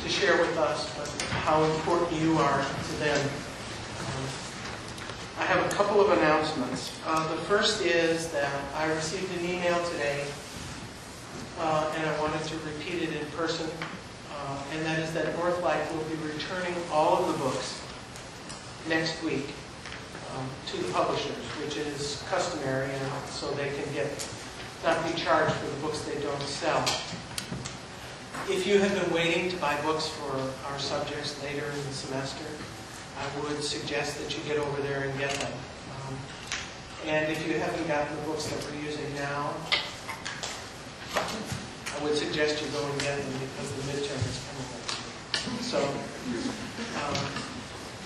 to share with us, but how important you are to them. I have a couple of announcements. The first is that I received an email today, and I wanted to repeat it in person, and that is that Northlight will be returning all of the books next week to the publishers, which is customary, and so they can not be charged for the books they don't sell. If you have been waiting to buy books for our subjects later in the semester, I would suggest that you get over there and get them. And if you haven't gotten the books that we're using now, I would suggest you go and get them because the midterm is coming up. So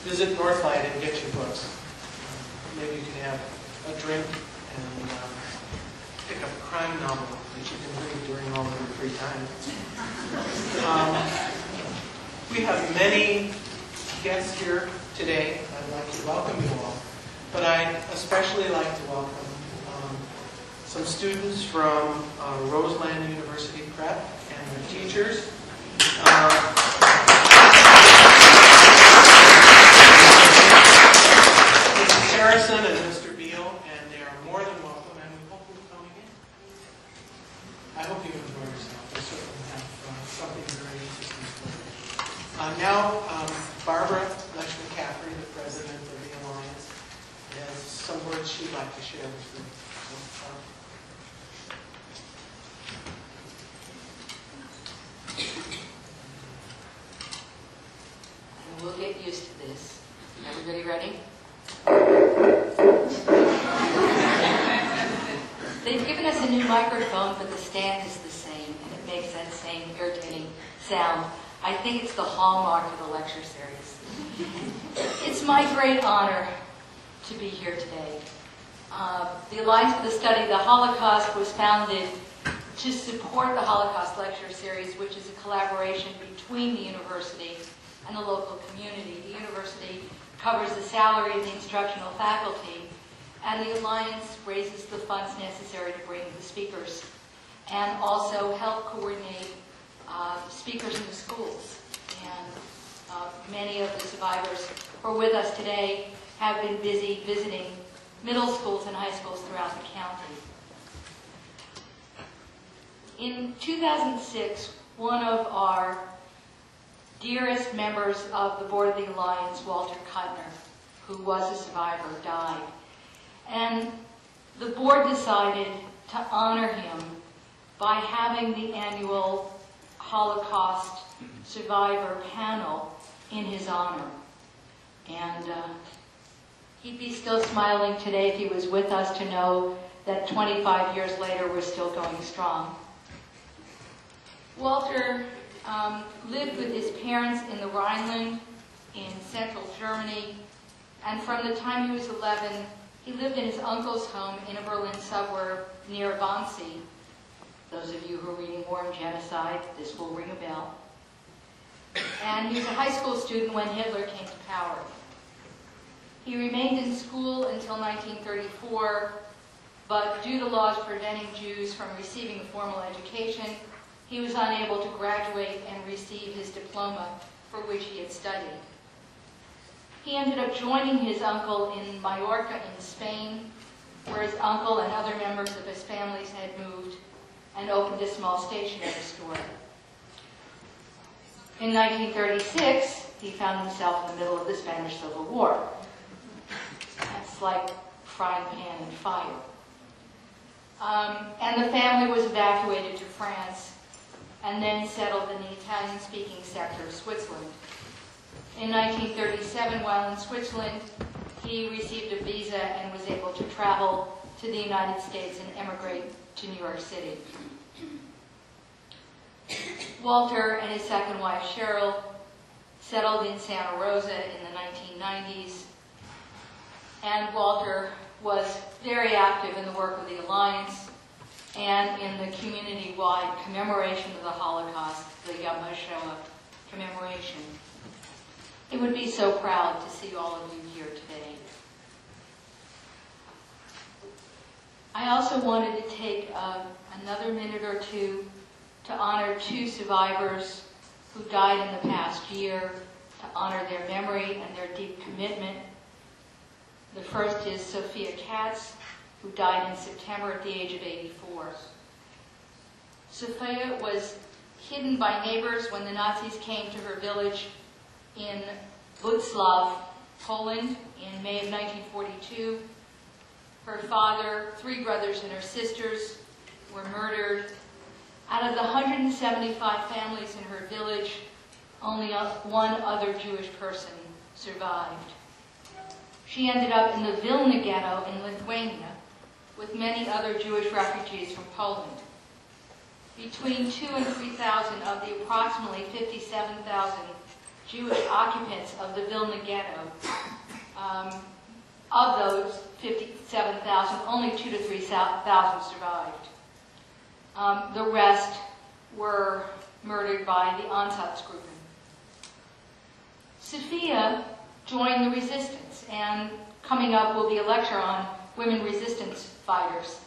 visit Northlight and get your books. Maybe you can have a drink and pick up a crime novel that you can read during all of your free time. We have many guests here today. I'd like to welcome you all. But I'd especially like to welcome some students from Roseland University Prep and their teachers. Mr. Harrison and Mr. Beal, and they are more than welcome, and we hope you're coming in. I hope you enjoy yourself. I certainly have something very interesting for you. Now, Barbara Lechner-Caffrey, the president of the Alliance, has some words she'd like to share with you. We'll get used to this. Everybody ready? They've given us a new microphone, but the stand is the same, and it makes that same irritating sound. I think it's the hallmark of the lecture series. It's my great honor to be here today. The Alliance for the Study of the Holocaust was founded to support the Holocaust Lecture Series, which is a collaboration between the university and the local community. The university covers the salary of the instructional faculty, and the Alliance raises the funds necessary to bring the speakers and also help coordinate speakers in the schools. And many of the survivors who are with us today have been busy visiting middle schools and high schools throughout the county. In 2006, one of our dearest members of the Board of the Alliance, Walter Kuttner, who was a survivor, died. And the board decided to honor him by having the annual Holocaust Survivor panel in his honor. And he'd be still smiling today if he was with us to know that 25 years later we're still going strong. Walter lived with his parents in the Rhineland in central Germany, and from the time he was 11, he lived in his uncle's home in a Berlin suburb near Wannsee. Those of you who are reading more on Genocide, this will ring a bell. And he was a high school student when Hitler came to power. He remained in school until 1934, but due to laws preventing Jews from receiving a formal education, he was unable to graduate and receive his diploma for which he had studied. He ended up joining his uncle in Mallorca in Spain, where his uncle and other members of his families had moved, and opened a small stationery store. In 1936, he found himself in the middle of the Spanish Civil War. That's like frying pan and fire. And the family was evacuated to France and then settled in the Italian-speaking sector of Switzerland. In 1937, while in Switzerland, he received a visa and was able to travel to the United States and emigrate to New York City. Walter and his second wife, Cheryl, settled in Santa Rosa in the 1990s, and Walter was very active in the work of the Alliance and in the community-wide commemoration of the Holocaust, the Yom HaShoah commemoration. He would be so proud to see all of you here today. I also wanted to take another minute or two to honor two survivors who died in the past year to honor their memory and their deep commitment. The first is Sophia Catz, who died in September at the age of 84. Sophia was hidden by neighbors when the Nazis came to her village in Budzlaw, Poland, in May of 1942. Her father, 3 brothers, and her sisters were murdered. Out of the 175 families in her village, only one other Jewish person survived. She ended up in the Vilna ghetto in Lithuania with many other Jewish refugees from Poland. Between 2,000 and 3,000 of the approximately 57,000 Jewish occupants of the Vilna ghetto, of those 57,000, only 2,000 to 3,000 survived. The rest were murdered by the Einsatzgruppen. Sophia joined the resistance, and coming up will be a lecture on women resistance fighters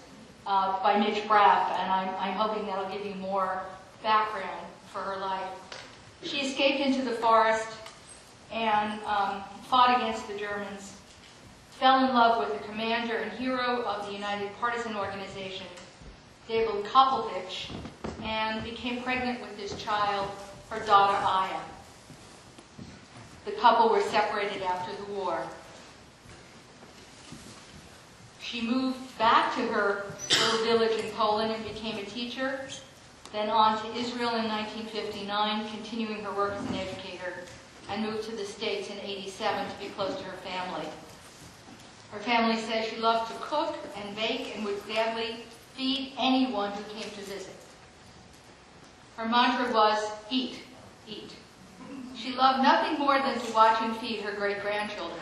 by Mitch Braff, and I'm hoping that'll give you more background for her life. She escaped into the forest and fought against the Germans, fell in love with the commander and hero of the United Partisan Organization, David Kopovich, and became pregnant with his child, her daughter Aya. The couple were separated after the war. She moved back to her little village in Poland and became a teacher, then on to Israel in 1959, continuing her work as an educator, and moved to the States in '87 to be close to her family. Her family says she loved to cook and bake and would gladly feed anyone who came to visit. Her mantra was, eat, eat. She loved nothing more than to watch and feed her great-grandchildren.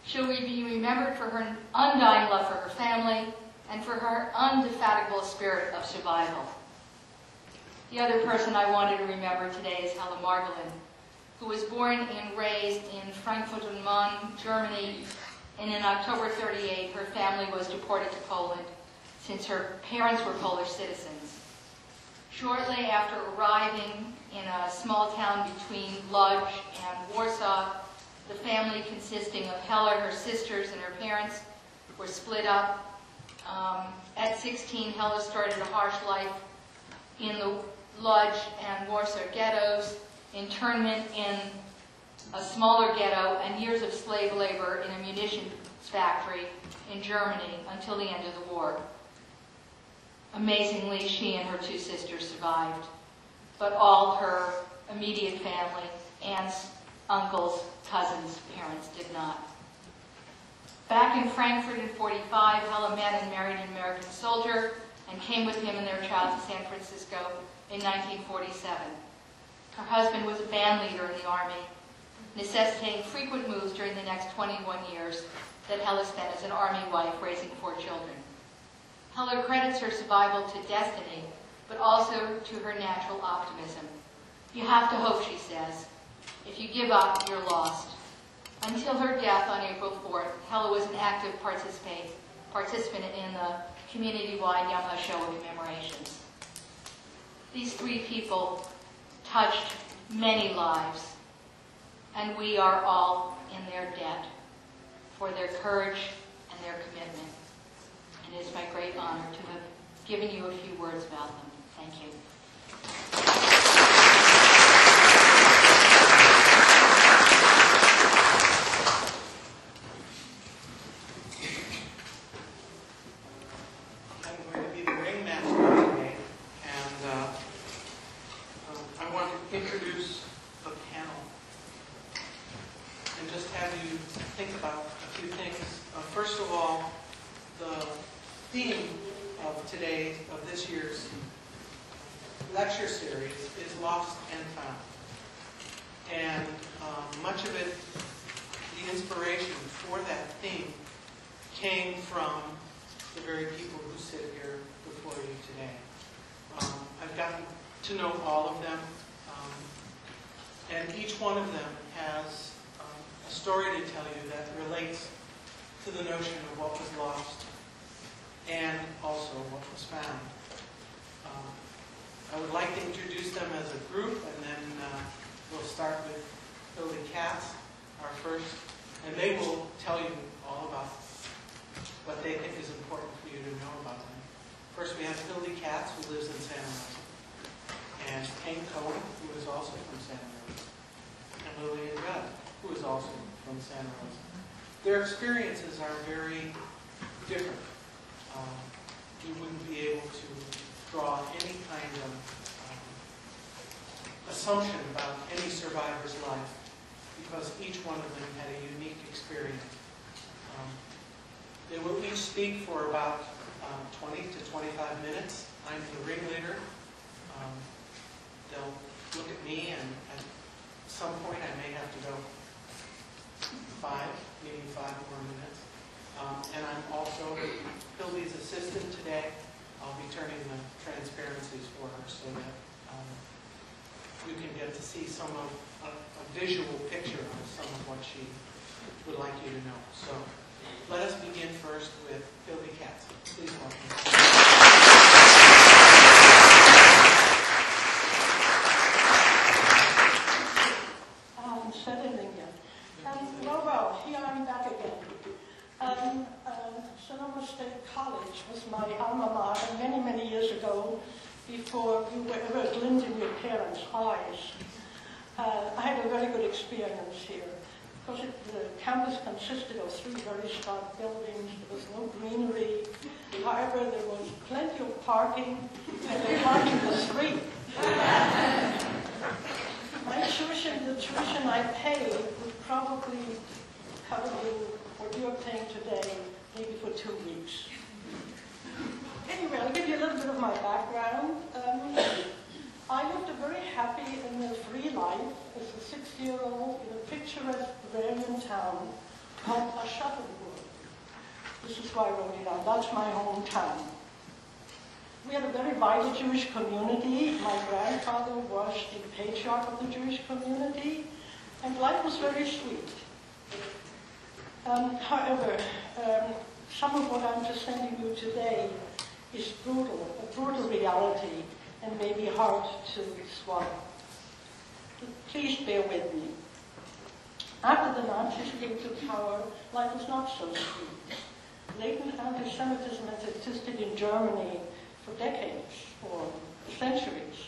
She'll be remembered for her undying love for her family and for her indefatigable spirit of survival. The other person I wanted to remember today is Hilde, who was born and raised in Frankfurt am Main, Germany, and in October '38, her family was deported to Poland since her parents were Polish citizens. Shortly after arriving in a small town between Lodz and Warsaw, the family consisting of Hilde, her sisters, and her parents were split up. At 16, Hilde started a harsh life in the Lodz and Warsaw ghettos, internment in a smaller ghetto, and years of slave labor in a munitions factory in Germany until the end of the war. Amazingly, she and her 2 sisters survived, but all her immediate family, aunts, uncles, cousins, parents, did not. Back in Frankfurt in '45, Hilde met and married an American soldier and came with him and their child to San Francisco in 1947. Her husband was a band leader in the Army, necessitating frequent moves during the next 21 years that Hilde spent as an Army wife raising 4 children. Hilde credits her survival to destiny, but also to her natural optimism. You have to hope, she says. If you give up, you're lost. Until her death on April 4th, Hilde was an active participant in the community-wide Yom HaShoah commemorations. These 3 people touched many lives, and we are all in their debt for their courage and their commitment. And it is my great honor to have given you a few words about them. Thank you. I'm going to be the ringmaster today, and I want to introduce the panel and just have you think about a few things. First of all, the theme of this year's lecture series is Lost and Found. And much of it, the inspiration for that theme, came from the very people who sit here before you today. I've gotten to know all of them, and each one of them has a story to tell you that relates to the notion of what was lost and also what was found. I would like to introduce them as a group, and then we'll start with Hilde Catz, our first, and they will tell you all about what they think is important for you to know about them. First, we have Hilde Catz, who lives in Santa Rosa, and Cohen, who is also from Santa Rosa, and Lilian J, who is also from Santa Rosa. Their experiences are very different. You wouldn't be able to draw any kind of assumption about any survivor's life because each one of them had a unique experience. They will each speak for about 20 to 25 minutes. I'm the ringleader. They'll look at me, and at some point I may have to go 5 more minutes. And I'm also Hilde's assistant today. I'll be turning the transparencies for her so that you can get to see some of a visual picture of some of what she would like you to know. So let us begin first with Hilde Catz. Please welcome. Well, here I'm back again. Sonoma State College was my alma mater many, many years ago, before you were ever a glint in your parents' eyes. I had a very good experience here, because the campus consisted of 3 very stark buildings. There was no greenery. However, there was plenty of parking, and the parking was free. My tuition, the tuition I paid, would probably cover you what you're paying today, maybe for 2 weeks. Anyway, I'll give you a little bit of my background. I lived a very happy and a free life as a 6-year-old in a picturesque Bavarian town called Aschaffenburg. This is why I wrote it down. That's my hometown. We had a very vital Jewish community. My grandfather was the patriarch of the Jewish community, and life was very sweet. However, some of what I'm presenting you today is brutal, a brutal reality, and may be hard to swallow. Please bear with me. After the Nazis came to power, life was not so sweet. Latent anti-Semitism has existed in Germany for decades or centuries.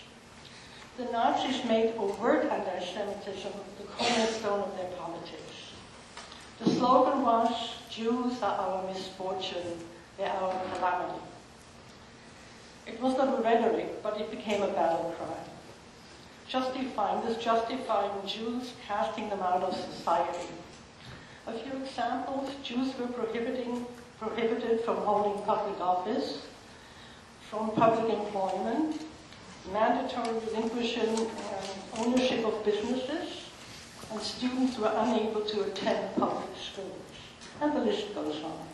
The Nazis made overt anti-Semitism the cornerstone of their politics. The slogan was, "Jews are our misfortune, they're our calamity." It was not a rhetoric, but it became a battle cry. Justifying Jews, casting them out of society. A few examples: Jews were prohibited from holding public office, from public employment, mandatory relinquishing ownership of businesses, and students were unable to attend public schools. And the list goes on.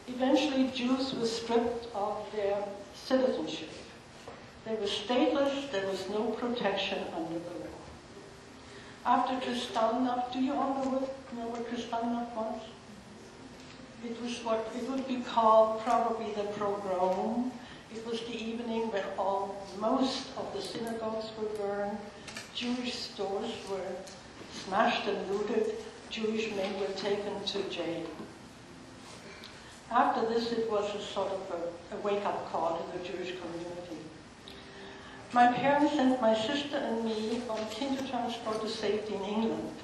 Eventually, Jews were stripped of their citizenship. They were stateless, there was no protection under the law. After Kristallnacht, do you all know what Kristallnacht was? It was what it would be called probably the pogrom. It was the evening when most of the synagogues were burned, Jewish stores were smashed and looted, Jewish men were taken to jail. After this, it was a sort of a wake-up call in the Jewish community. My parents sent my sister and me on Kindertransport to safety in England.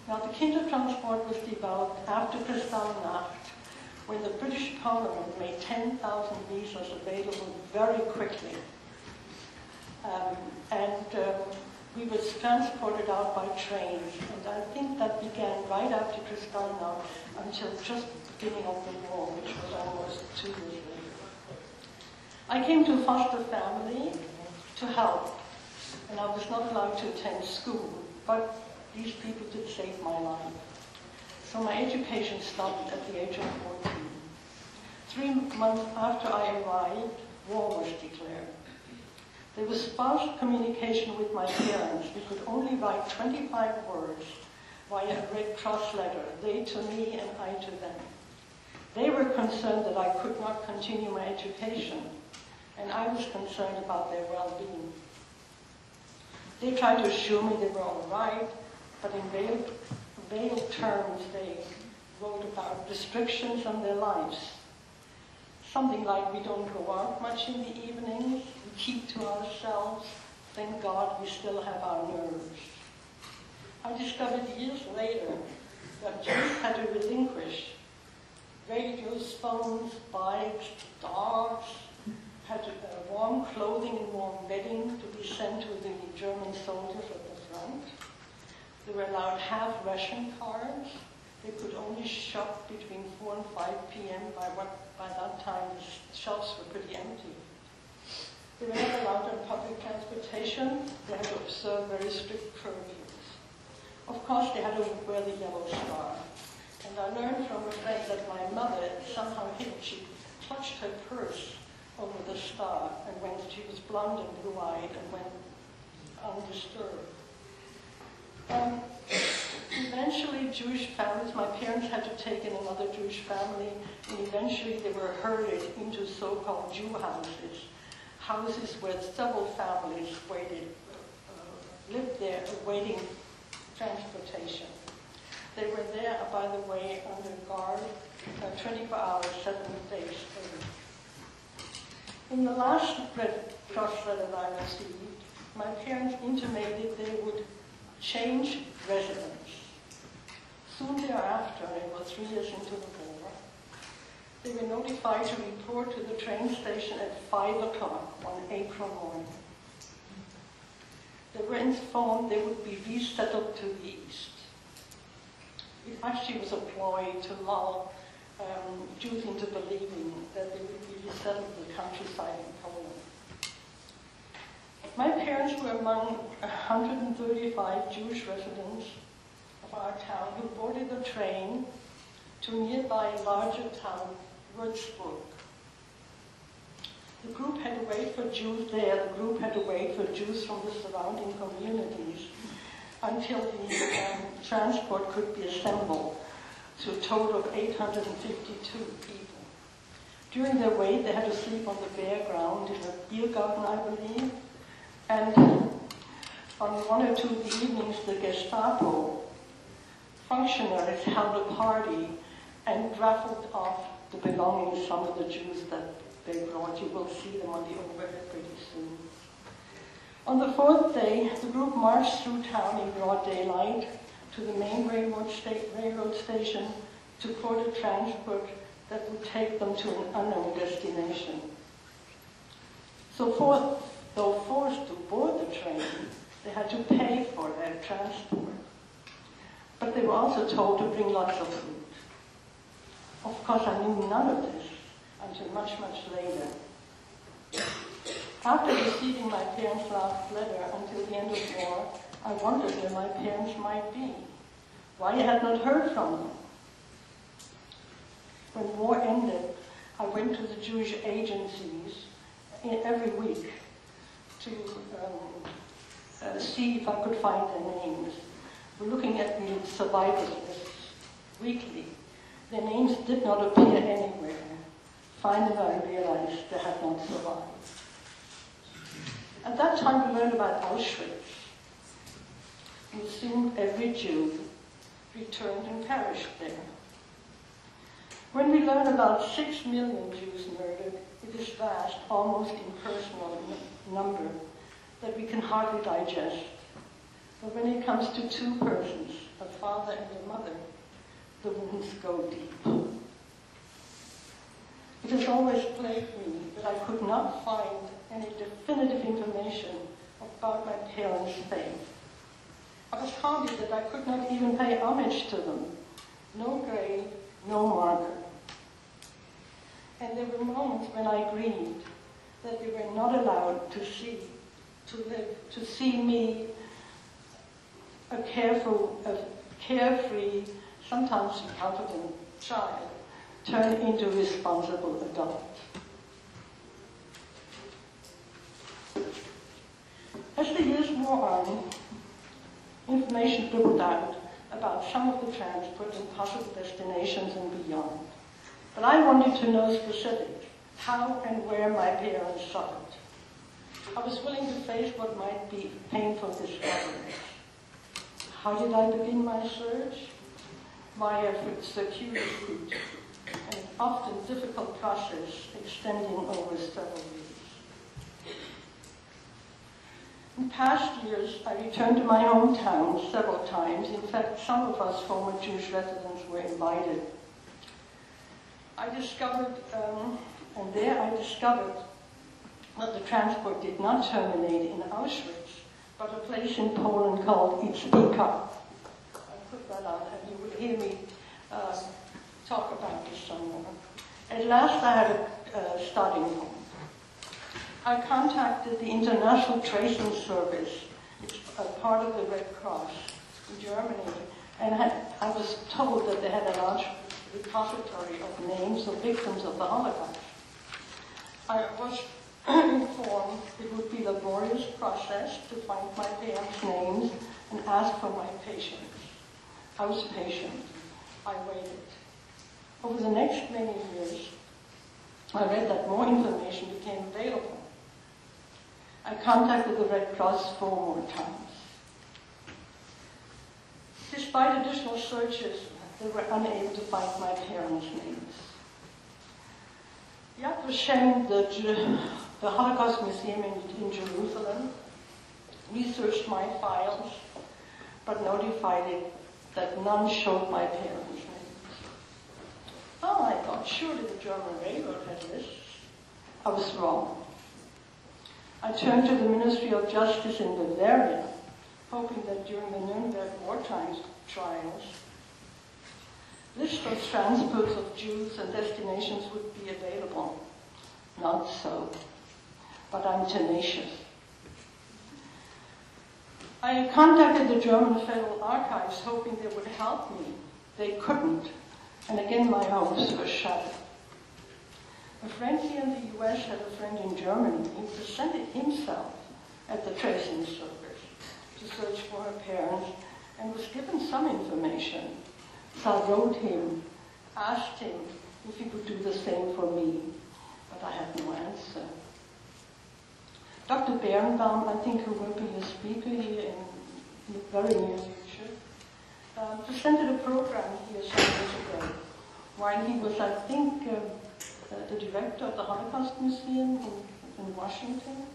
Now, the Kindertransport was developed after Kristallnacht, when the British Parliament made 10,000 visas available very quickly. We were transported out by trains, and I think that began right after Kristallnacht until just the beginning of the war, which was almost 2 years later. I came to a foster family to help, and I was not allowed to attend school, but these people did save my life. So my education stopped at the age of 14. 3 months after I arrived, war was declared. There was sparse communication with my parents. We could only write 25 words via a Red Cross letter, they to me and I to them. They were concerned that I could not continue my education. and I was concerned about their well-being. They tried to assure me they were all right, but in veiled terms they wrote about restrictions on their lives. Something like, we don't go out much in the evenings, we keep to ourselves, thank God we still have our nerves. I discovered years later that Jews had to relinquish radios, phones, bikes, dogs, had warm clothing and warm bedding to be sent to the German soldiers at the front. They were allowed half ration cards. They could only shop between 4 and 5 p.m. By that time the shops were pretty empty. They were not allowed on public transportation. They had to observe very strict curfews. Of course, they had to wear the yellow star. And I learned from a friend that my mother somehow she clutched her purse over the star, and when she was blonde and blue-eyed and went undisturbed. Eventually, Jewish families, my parents had to take in another Jewish family, and eventually they were herded into so-called Jew houses, houses where several families lived there awaiting transportation. They were there, by the way, under guard 24 hours, 7 days a week. In the last Red Cross letter that I received, my parents intimated they would change residence. Soon thereafter, it was 3 years into the war, they were notified to report to the train station at 5 o'clock on April morning. They were informed they would be resettled to the east. It actually was a ploy to lull Jews into believing that they would be resettled in the countryside in Poland. My parents were among 135 Jewish residents of our town who boarded the train to a nearby larger town, Würzburg. The group had to wait for Jews there. The group had to wait for Jews from the surrounding communities until the transport could be assembled to a total of 852 people. During their wait, they had to sleep on the bare ground in a beer garden, I believe. And on 1 or 2 of the evenings, the Gestapo functionaries held a party and raffled off the belongings of some of the Jews that they brought. You will see them on the overhead pretty soon. On the 4th day, the group marched through town in broad daylight to the main railroad station to board a transport that would take them to an unknown destination. So though forced to board the train, they had to pay for their transport. But they were also told to bring lots of food. Of course, I knew none of this until much, much later. After receiving my parents' last letter until the end of the war, I wondered where my parents might be, why I had not heard from them. When war ended, I went to the Jewish agencies every week to see if I could find their names. We're looking at the survivors lists weekly. Their names did not appear anywhere. Finally, I realized they had not survived. At that time, we learned about Auschwitz. We assumed every Jew returned and perished there. When we learn about 6 million Jews murdered, it is vast, almost impersonal number that we can hardly digest. But when it comes to 2 persons, a father and a mother, the wounds go deep. It has always plagued me that I could not find any definitive information about my parents' faith. I was haunted that I could not even pay homage to them. No grave, no marker. And there were moments when I grieved that they were not allowed to see me, a carefree, sometimes incompetent child, turn into a responsible adult. As the years wore on, information dribbled out about some of the transport and possible destinations and beyond. But I wanted to know specifics. how and where my parents suffered. I was willing to face what might be painful discoveries. How did I begin my search? Via a circuitous route, an often difficult process extending over several years. In past years, I returned to my hometown several times. In fact, some of us former Jewish residents were invited. I discovered that the transport did not terminate in Auschwitz, but a place in Poland called Itzpika. I'll put that on, and you will hear me talk about this some more. At last, I had a starting point. I contacted the International Tracing Service. It's a part of the Red Cross in Germany, and I was told that they had a large repository of names of victims of the Holocaust. I was informed it would be a laborious process to find my parents' names and ask for my patience. I was patient. I waited. Over the next many years, I read that more information became available. I contacted the Red Cross 4 more times. Despite additional searches, they were unable to find my parents' names. Yad Vashem, the Holocaust Museum in Jerusalem, researched my files, but notified it that none showed my parents' names. Oh, I thought surely the German Railroad had lists. I was wrong. I turned to the Ministry of Justice in Bavaria, hoping that during the Nuremberg wartime trials, lists of transports of Jews and destinations would be available. Not so, but I'm tenacious. I contacted the German Federal Archives hoping they would help me. They couldn't, and again my hopes were shattered. A friend here in the US had a friend in Germany who presented himself at the tracing service to search for her parents and was given some information. So I wrote him, asked him if he could do the same for me, but I had no answer. Dr. Berenbaum, I think, who will be a speaker here in the very near future, presented a program here some years ago, while he was, I think, the director of the Holocaust Museum in Washington.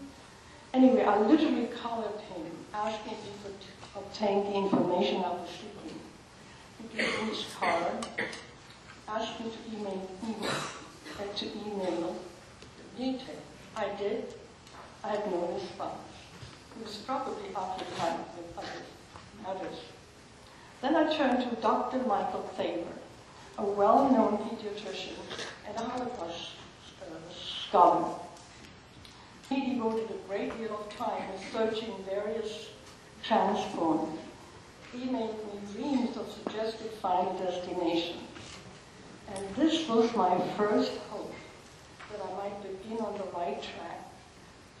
Anyway, I literally collared him, asking if he could obtain the information I was seeking. He gave me his card, asked me to email the details. I did. I had no response. He was probably occupied with other matters. Then I turned to Dr. Michael Thaler, a well-known pediatrician and a Holocaust scholar. He devoted a great deal of time researching various transports. He made me dreams of suggested final destinations. And this was my first hope that I might begin on the right track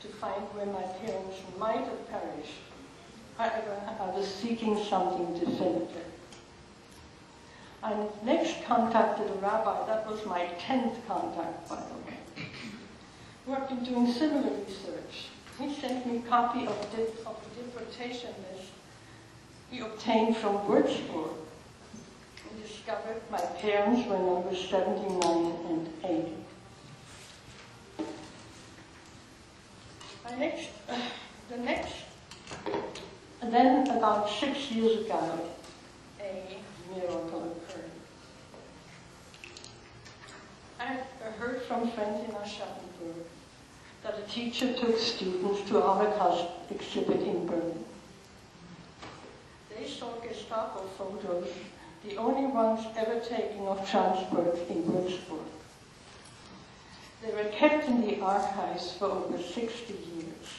to find where my parents might have perished. However, I was seeking something definitive. I next contacted a rabbi. That was my 10th contact, by the way, who had been doing similar research. He sent me a copy of the deportation list he obtained from Würzburg. He discovered my parents were numbers 79 and 80. And then about 6 years ago, a miracle occurred. I heard from friends in Aschaffenburg that a teacher took students to a Holocaust exhibit in Berlin. They saw Gestapo photos, the only ones ever taken of transport in Würzburg. They were kept in the archives for over 60 years.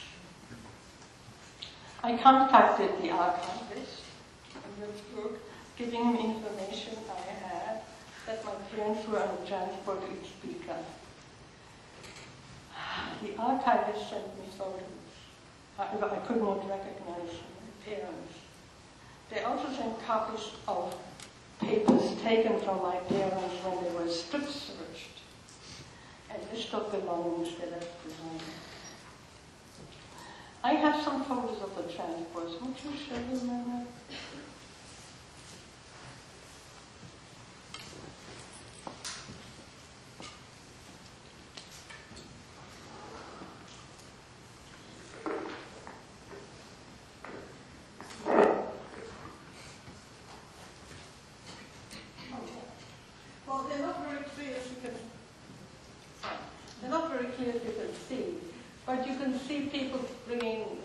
I contacted the archivist in Würzburg, giving him information I had that my parents were on a transport to Itzpika. The archivist sent me photos. However, I could not recognize my parents. They also sent copies of papers taken from my parents when they were strip searched. and this took the long instead of design. I have some photos of the transports. Would you show them, Myrna? Well, they're not very clear as you can. They're not very clear as you can see. But you can see people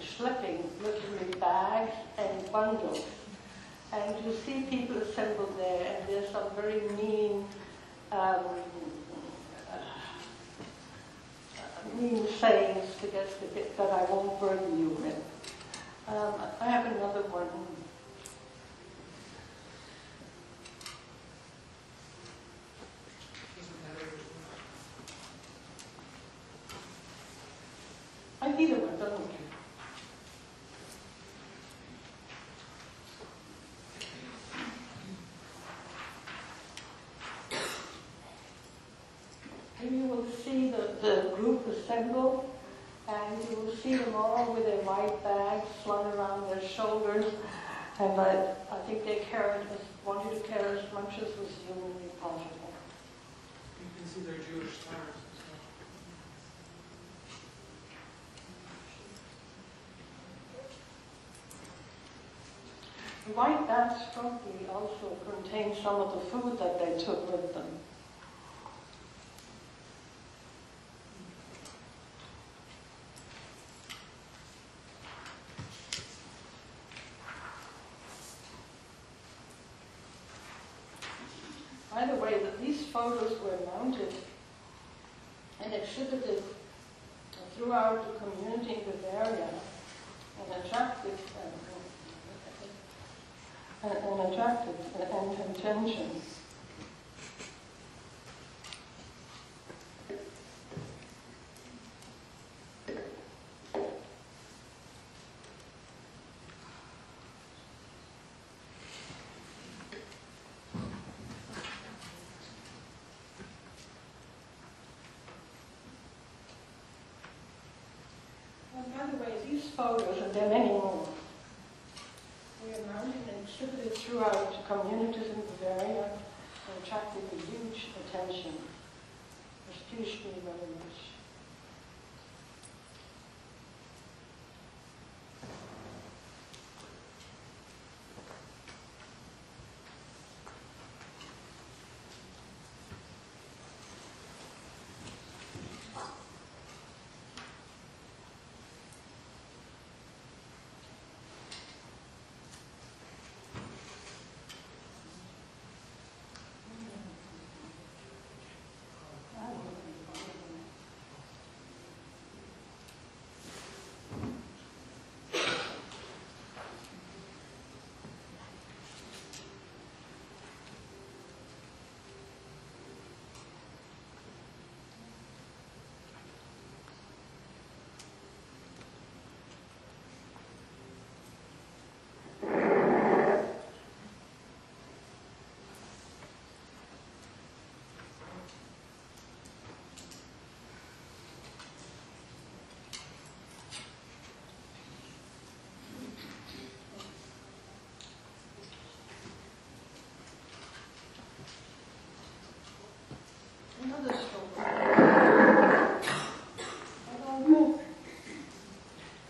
schlepping literally bags and bundles. And you see people assembled there, and there's some very mean, mean sayings that I won't burden you with. I have another one. I need one, don't you? Here you will see the group assemble, and you will see them all with their white bags slung around their shoulders, and I think they want you to care as much as was humanly possible. You can see their Jewish stars. The white bags probably also contain some of the food that they took with them. By the way, these photos were mounted and exhibited throughout the community in Bavaria and attracted attention. And by the way, these photos, and there are many more, were mounted and exhibited throughout communities in Bavaria and attracted a huge attention. It pleased me very much.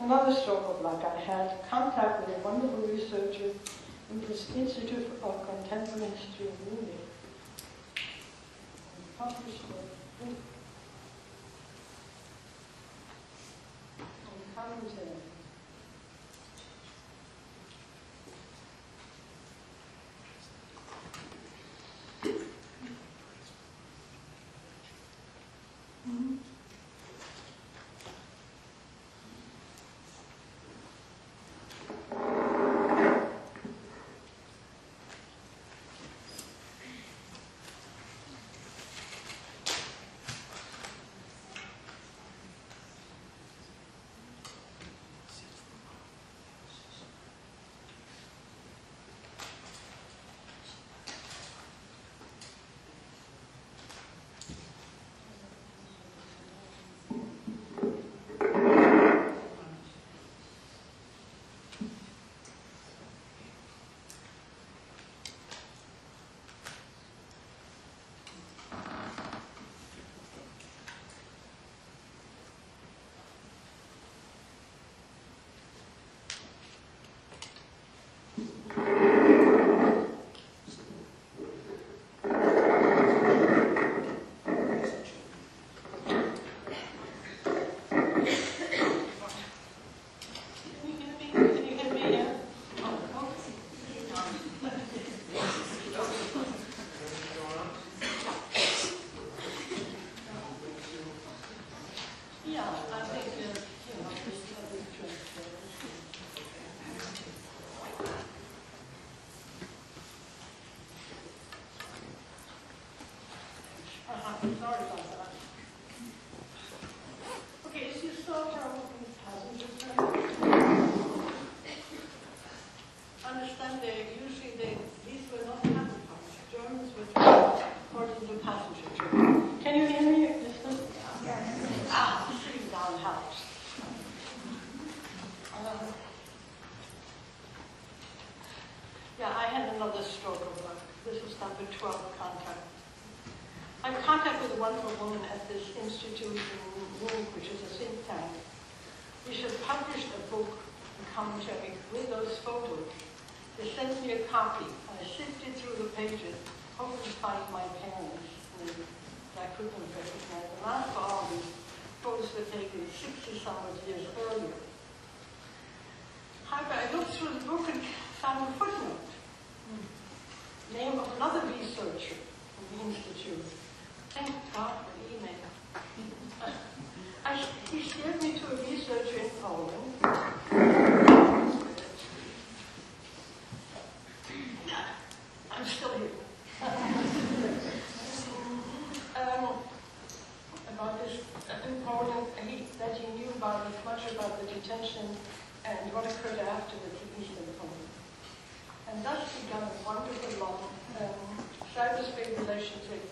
Another stroke of luck. I had contact with a wonderful researcher in this Institute of Contemporary History in Munich. And published a book on commentary. Sorry about that. Okay, as you saw from these passengers, understand these were not passenger cars. Germans were according to passenger trains. Can you hear me? Sitting down helps. Yeah, I had another stroke of luck. This was number 12 contact. I'm in contact with a wonderful woman at this institute in Munich, which is a think tank. We should publish a book, a commentary, with those photos. They sent me a copy. I sifted through the pages, hoping to find my parents, and I couldn't recognize them. After all, these photos were taken 60-some years earlier. However, I looked through the book and found a footnote. Name of another researcher from the institute. Thank God for the email. He steered me to a researcher in Poland. I'm still here. About this in Poland, that he knew about as much about the detention and what occurred after the Eastern Poland. And thus began a wonderful long cyberspace relationship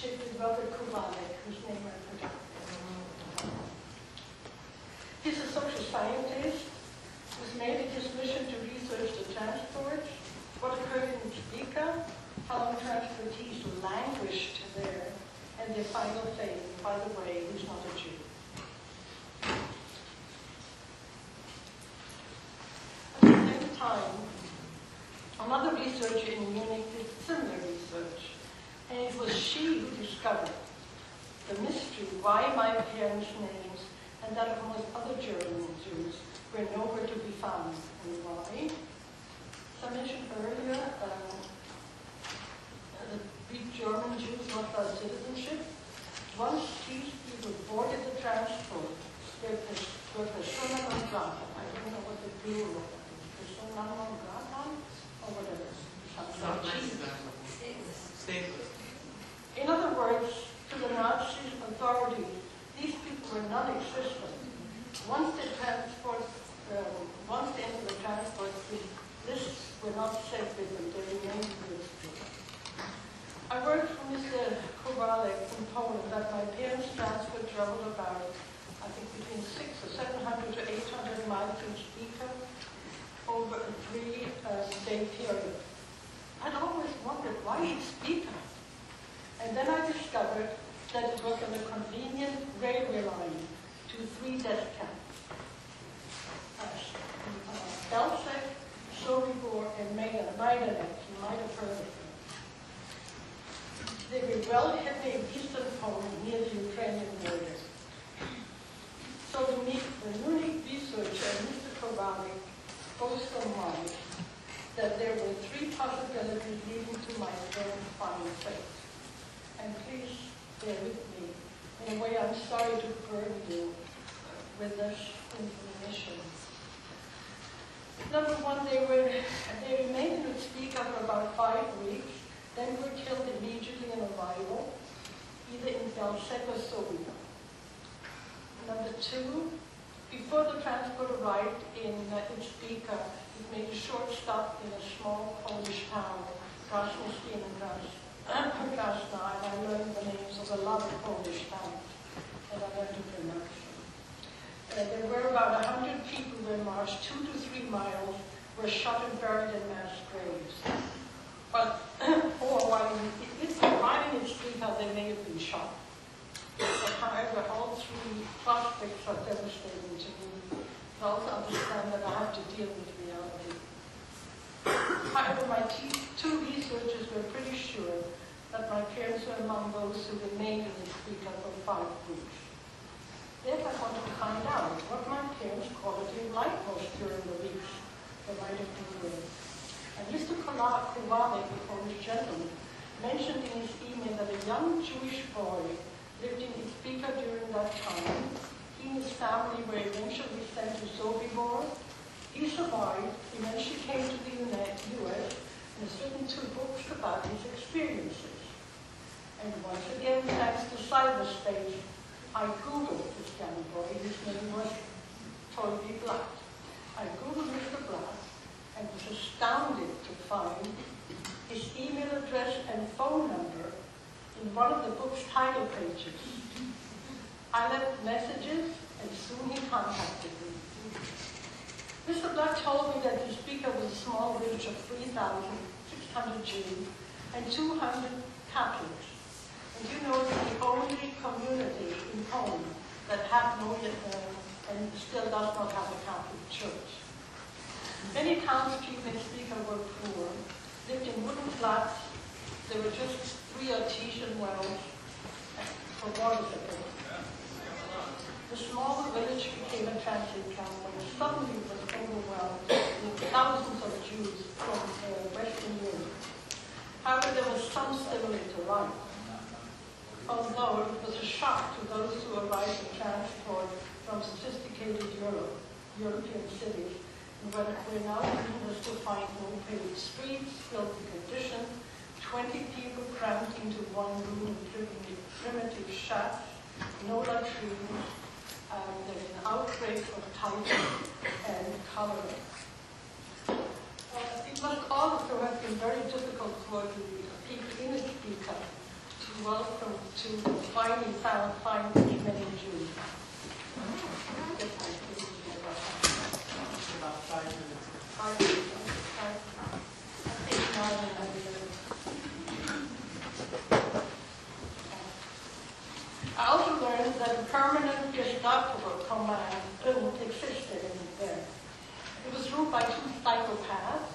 with Robert Kowalik, whose name I forgot. He's a social scientist who's made it his mission to research the transport, what occurred in Spica, how long transportees languished there, and their final fate. By the way, he's not a Jew. At the same time, another researcher in Munich did similar research, and it was she who discovered the mystery why my parents' names and that of most other German Jews were nowhere to be found. And why? As I mentioned earlier, the big German Jews lost their citizenship. Once these people boarded the transport, they were persona non grata. I don't know what the plural is. Persona non grata? Or whatever. In other words, to the Nazi authorities, these people were non-existent. Once they entered the transport, the lists were not safe with them. They remained with them. I worked for Mr. Kowalik in Poland that my parents' transport traveled about, I think, between 600 or 700 to 800 miles each Spica over a 3-day period. I'd always wondered, why Spica? And then I discovered that it was on a convenient railway line to 3 death camps. Belzec, Sobibor, and Myrna. You might have heard of them. They were well hidden in eastern Poland near the Ukrainian border. So the Munich researcher, Mr. Kowalik, both surmised that there were 3 possibilities leading to my parents' final fate. And please bear with me. In a way, I'm sorry to burden you with this information. Number one, they remained in Spica for about 5 weeks, then were killed immediately on arrival, either in Belzec or Sobibor. Number two, before the transport arrived in Spica, it made a short stop in a small Polish town, Krasnodar and Krasna, and I learned the names of a lot of Polish towns, and I learned to pronounce them. There were about 100 people who were marched 2 to 3 miles, were shot and buried in mass graves. But, or while arriving in Spica, they may have been shot. But however, all 3 prospects are devastating to me. I also understand that I have to deal with reality. However, my 2 researchers were pretty sure that my parents were among those who remained in Spica for 5 weeks. Therefore, I wanted to find out what my parents' quality of life was during the weeks they might have been there. And Mr. Kowalik, the Polish gentleman, mentioned in his email that a young Jewish boy lived in Spica during that time. He and his family were eventually sent to Sobibor. He survived, eventually came to the U.S. and has written 2 books about his experiences. And once again, thanks to states, I Googled this young boy, his name was Toby Blatt. I Googled Mr. Blatt and was astounded to find his email address and phone number in one of the book's title pages. I left messages and soon he contacted me. Mr. Blatt told me that the speaker was a small village of 3,600 Jews and 200 Catholics. And you know, it's the only community in Poland that have no and still does not have a Catholic church. Many townspeople in Speaker were poor, lived in wooden flats. There were just 3 artesian wells for water supply. The small village became a transit camp and suddenly was overwhelmed with thousands of Jews from Western Europe. However, there was some similar to life. Although it was a shock to those who arrived in transport from sophisticated European cities, where now was to find no paved streets, filthy conditions, 20 people crammed into one room in primitive shacks, no latrines. There's an outbreak of typhus and cholera. It must also have been very difficult for the English speaker to welcome, to finally find these many Jews. About 5 minutes. 5 minutes. I also learned that a permanent Gestapo command existed in there. It was ruled by 2 psychopaths,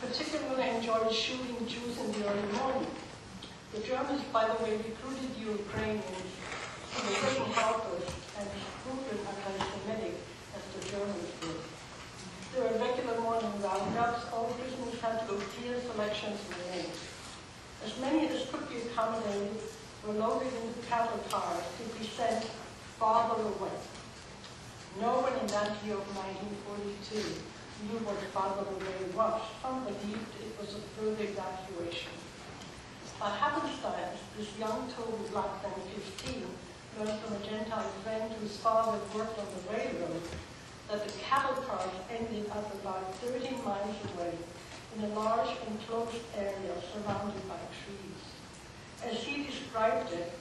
particularly enjoyed shooting Jews in the early morning. The Germans, by the way, recruited Ukrainians who were taking helpers and brutal anti-Semitic as the Germans did. There were regular morning roundups. All prisoners had to go clear selections were made. As many as could be accommodated were loaded into cattle cars to be sent farther away. No one in that year of 1942 knew what farther away was. Some believed it was a further evacuation. By happenstance, this young Toby Blatt, then 15, learned from a Gentile friend whose father worked on the railroad that the cattle cars ended up about 13 miles away in a large enclosed area surrounded by trees. As he described it,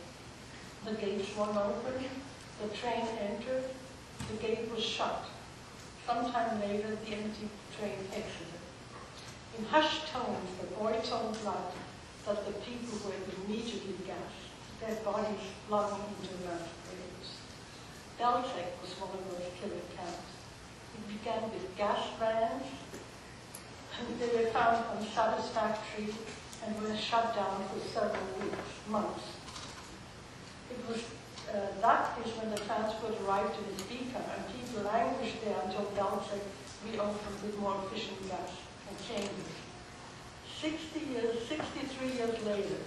the gate swung open, the train entered, the gate was shut. Sometime later, the empty train exited. In hushed tones, the boy told Blatt that the people were immediately gassed, their bodies flung into mass graves. Belzec was one of those killer camps. It began with gas vans, and they were found unsatisfactory and were shut down for several weeks, months. It was that is when the transport arrived in Speaker, and people languished there until Belzec reopened with more efficient gas and chambers. 63 years later,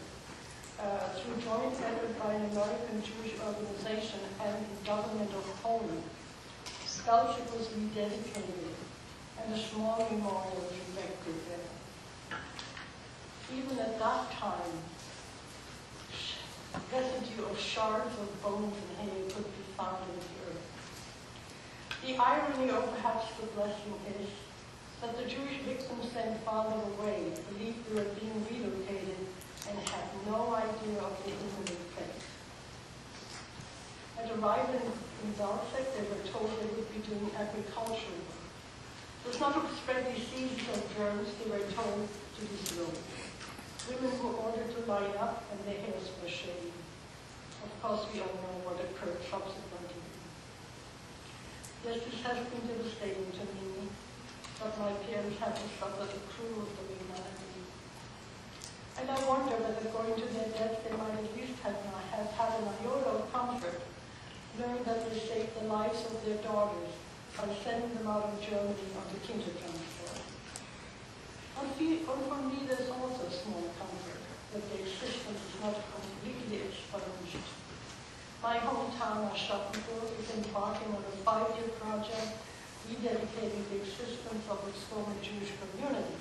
through joint effort by an American Jewish organization and the government of Poland, Belzec was rededicated, and a small memorial was erected there. Even at that time, residue of shards of bones and hair could be found in the earth. The irony, or perhaps the blessing, is that the Jewish victims sent farther away believed they were being relocated and had no idea of the imminent fate. At arriving in Belzec, they were told they would be doing agricultural work. It was not to spread diseases or germs, they were told to disrobe. Women were ordered to line up and their hairs were shaved. Of course, we all know what occurred subsequently. Yes, this has been devastating to me, but my parents had to suffer the cruelty of humanity. And I wonder whether going to their death they might at least have had an iota of comfort, knowing that they saved the lives of their daughters by sending them out of Germany on the Kindertransport. And for me, there's also a small comfort that the existence is not completely expunged. My hometown, Aschaffenburg, is embarking on a 5-year project rededicating the existence of its former Jewish community.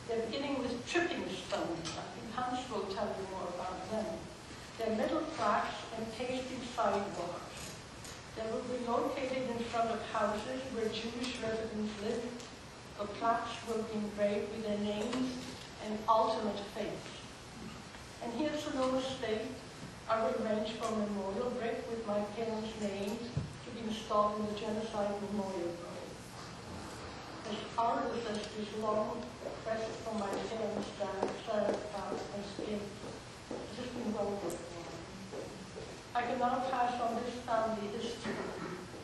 They're beginning with tripping stones. I think Hans will tell you more about them. Their middle plaques and pasted sidewalks. They will be located in front of houses where Jewish residents live. The plaques will be engraved with their names and ultimate faith. And here at Sonoma State, I will arrange for a memorial brick with my parents' names to be installed in the Genocide Memorial Grove. As our ancestors long pressed from my parents' side and skin, this has been well worth. I can now pass on this family history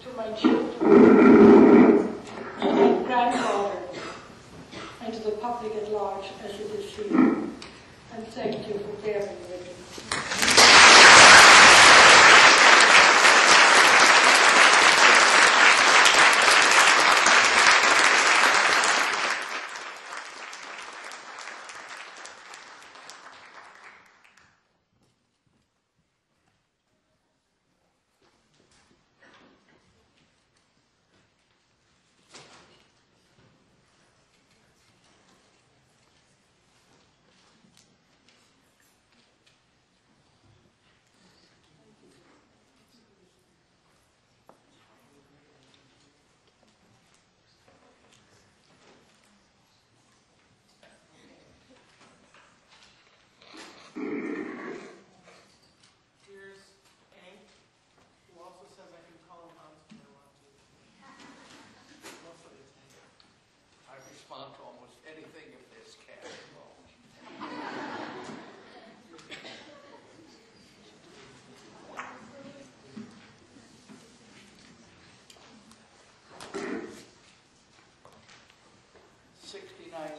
to my children, to my granddaughter, and to the public at large as it is here. And thank you for bearing with me.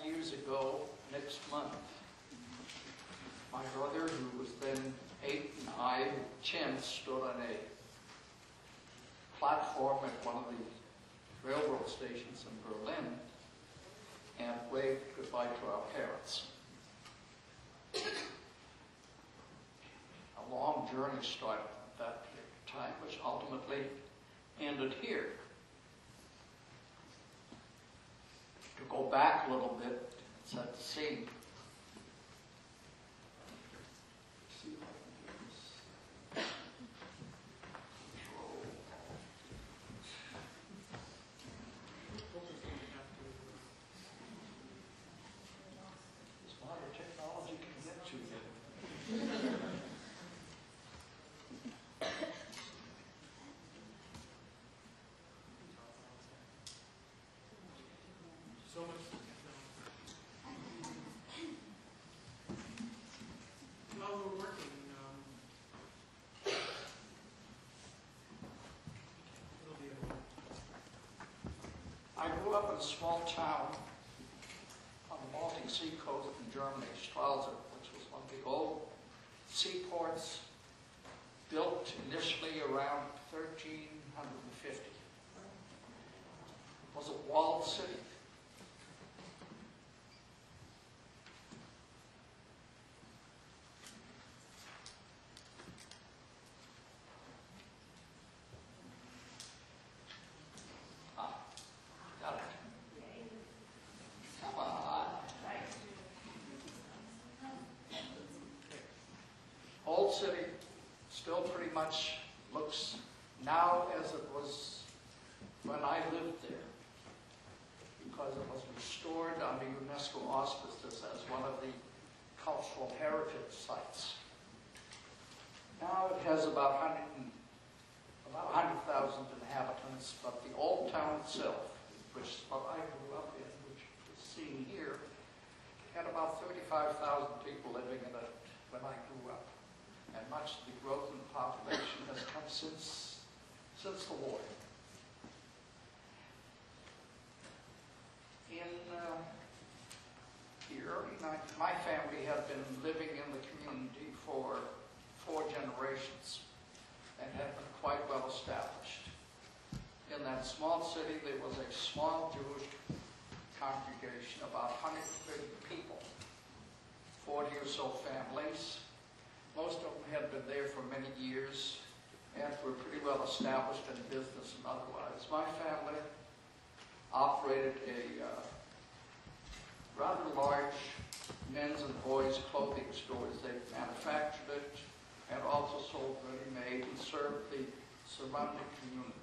Years ago, next month, my brother, who was then 8, and I, 10, stood on a platform at one of the railroad stations in Berlin and waved goodbye to our parents. A long journey started at that time, which ultimately ended here. To go back a little bit, set the scene. See if I can do this. Control. This modern technology can get to you. So much. While we're working, it'll be I grew up in a small town on the Baltic Sea coast in Germany, Stralsund, which was one of the old seaports built initially around 1350. It was a walled city. Got it. Come on. Old city still pretty much looks now as it was when I lived there, because it was restored under UNESCO auspices as one of the cultural heritage sites. Now it has about 100,000 inhabitants, but the old town itself, which is what I grew up in, which is seen here, had about 35,000 people living in it when I grew up. And much of the growth in the population has come since the war. In the early 90s, my family had been living in the community for 4 generations and had been quite well established. In that small city, there was a small Jewish congregation, about 130 people, 40 or so families. Most of them had been there for many years and were pretty well established in business and otherwise. My family operated a rather large men's and boys' clothing stores. They manufactured it and sold ready-made and served the surrounding communities.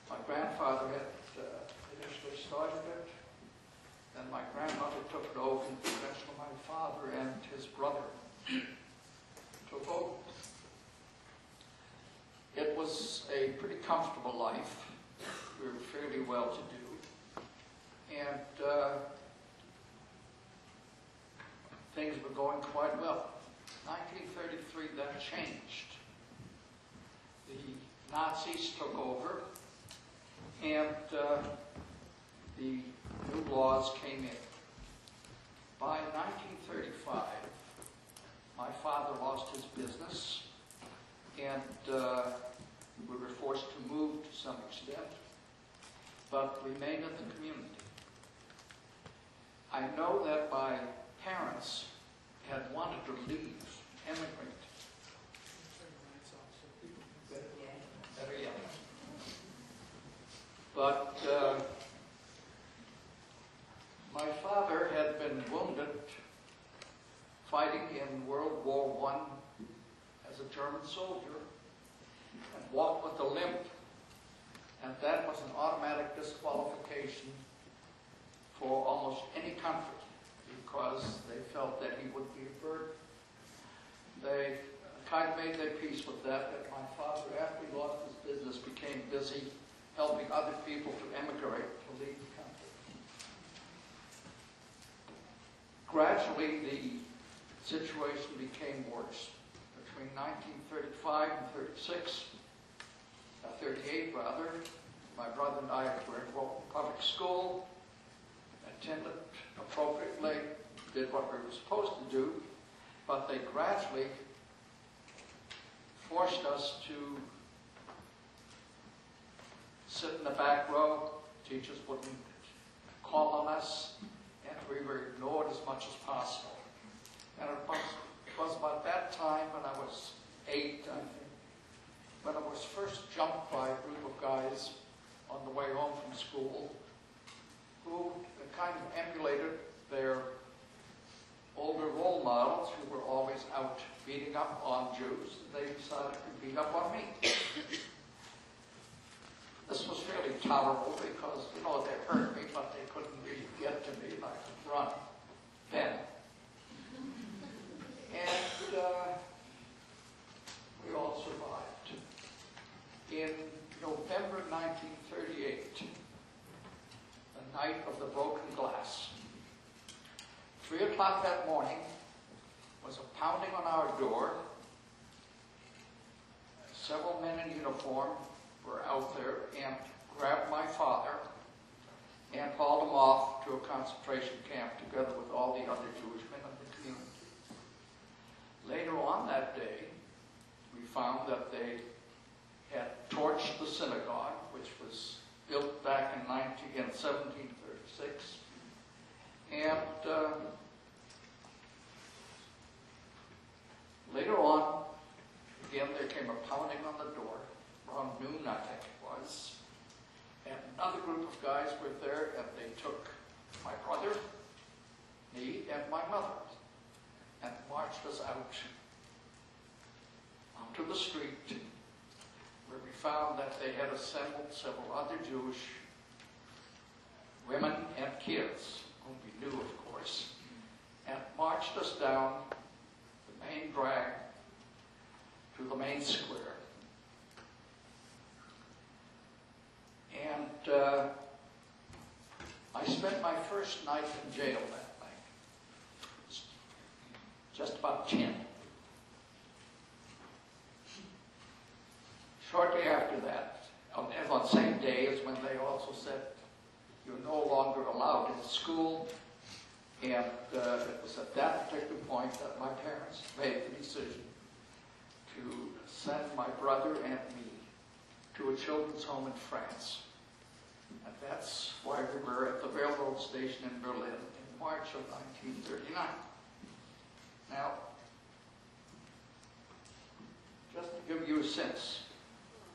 My grandfather had initially started it, and my grandmother took it over, and eventually my father and his brother took over. It was a pretty comfortable life. We were fairly well-to-do, and things were going quite well. 1933, that changed. The Nazis took over, and the new laws came in. By 1935, my father lost his business, and we were forced to move to some extent, but remained in the community. I know that my parents had wanted to leave, emigrate. Better yet. But my father had been wounded fighting in World War I as a German soldier and walked with a limp, and that was an automatic disqualification for almost any country because they felt that he would be a burden. They kind of made their peace with that, and my father, after he lost his business, became busy helping other people to emigrate, to leave the country. Gradually, the situation became worse. Between 1935 and 38 rather, my brother and I were in public school, attended appropriately, did what we were supposed to do, but they gradually forced us to sit in the back row. Teachers wouldn't call on us, and we were ignored as much as possible. And it was about that time when I was 8, I think, when I was first jumped by a group of guys on the way home from school who kind of emulated their older role models who were always out beating up on Jews. They decided to beat up on me. This was fairly tolerable because, you know, they hurt me, but they couldn't really get to me and I could run then. And we all survived. In November 1938, the night of the broken glass, 3 o'clock that morning was a pounding on our door. Several men in uniform were out there and grabbed my father and hauled him off to a concentration camp together with all the other Jewish men in the community. Later on that day, we found that they had torched the synagogue, which was built back in 1736, and later on, again, there came a pounding on the door, around noon, I think it was, and another group of guys were there, and they took my brother, me, and my mother, and marched us out onto the street, where we found that they had assembled several other Jewish women and kids, whom we knew, of course, and marched us down the main drag to the main square. And I spent my first night in jail that night, just about 10. Shortly after that, on the same day is when they also said you're no longer allowed in school, and it was at that particular point that my parents made the decision to send my brother and me to a children's home in France. And that's why we were at the railroad station in Berlin in March of 1939. Now, just to give you a sense,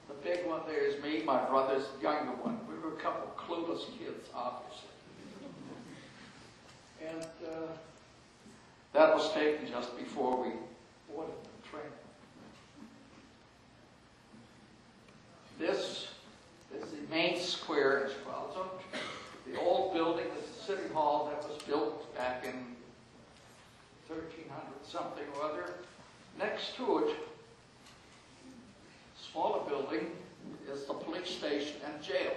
the big one there is me, my brother's younger one. We were a couple of clueless kids, obviously. And that was taken just before we boarded the train. built back in 1300 something or other. Next to it, smaller building, is the police station and jail.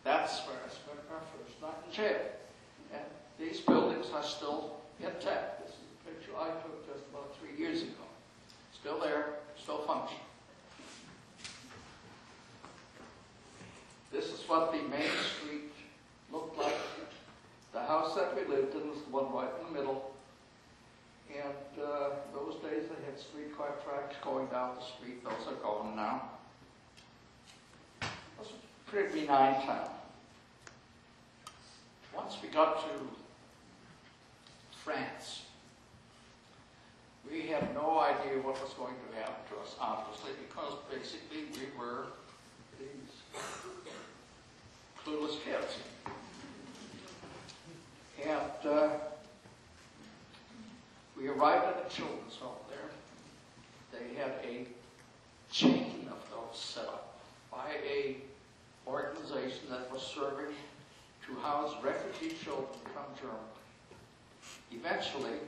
That's where I spent my first night in jail. And these buildings are still intact. This is a picture I took just about 3 years ago. Still there, still functioning. This is what the main street looked like. The house that we lived in was the one right in the middle. And those days they had streetcar tracks going down the street. Those are gone now. It was a pretty benign town. Once we got to France, we had no idea what was going to happen to us, obviously, because basically we were these clueless kids. And we arrived at a children's home there. They had a chain of those set up by a organization that was serving to house refugee children from Germany. Eventually,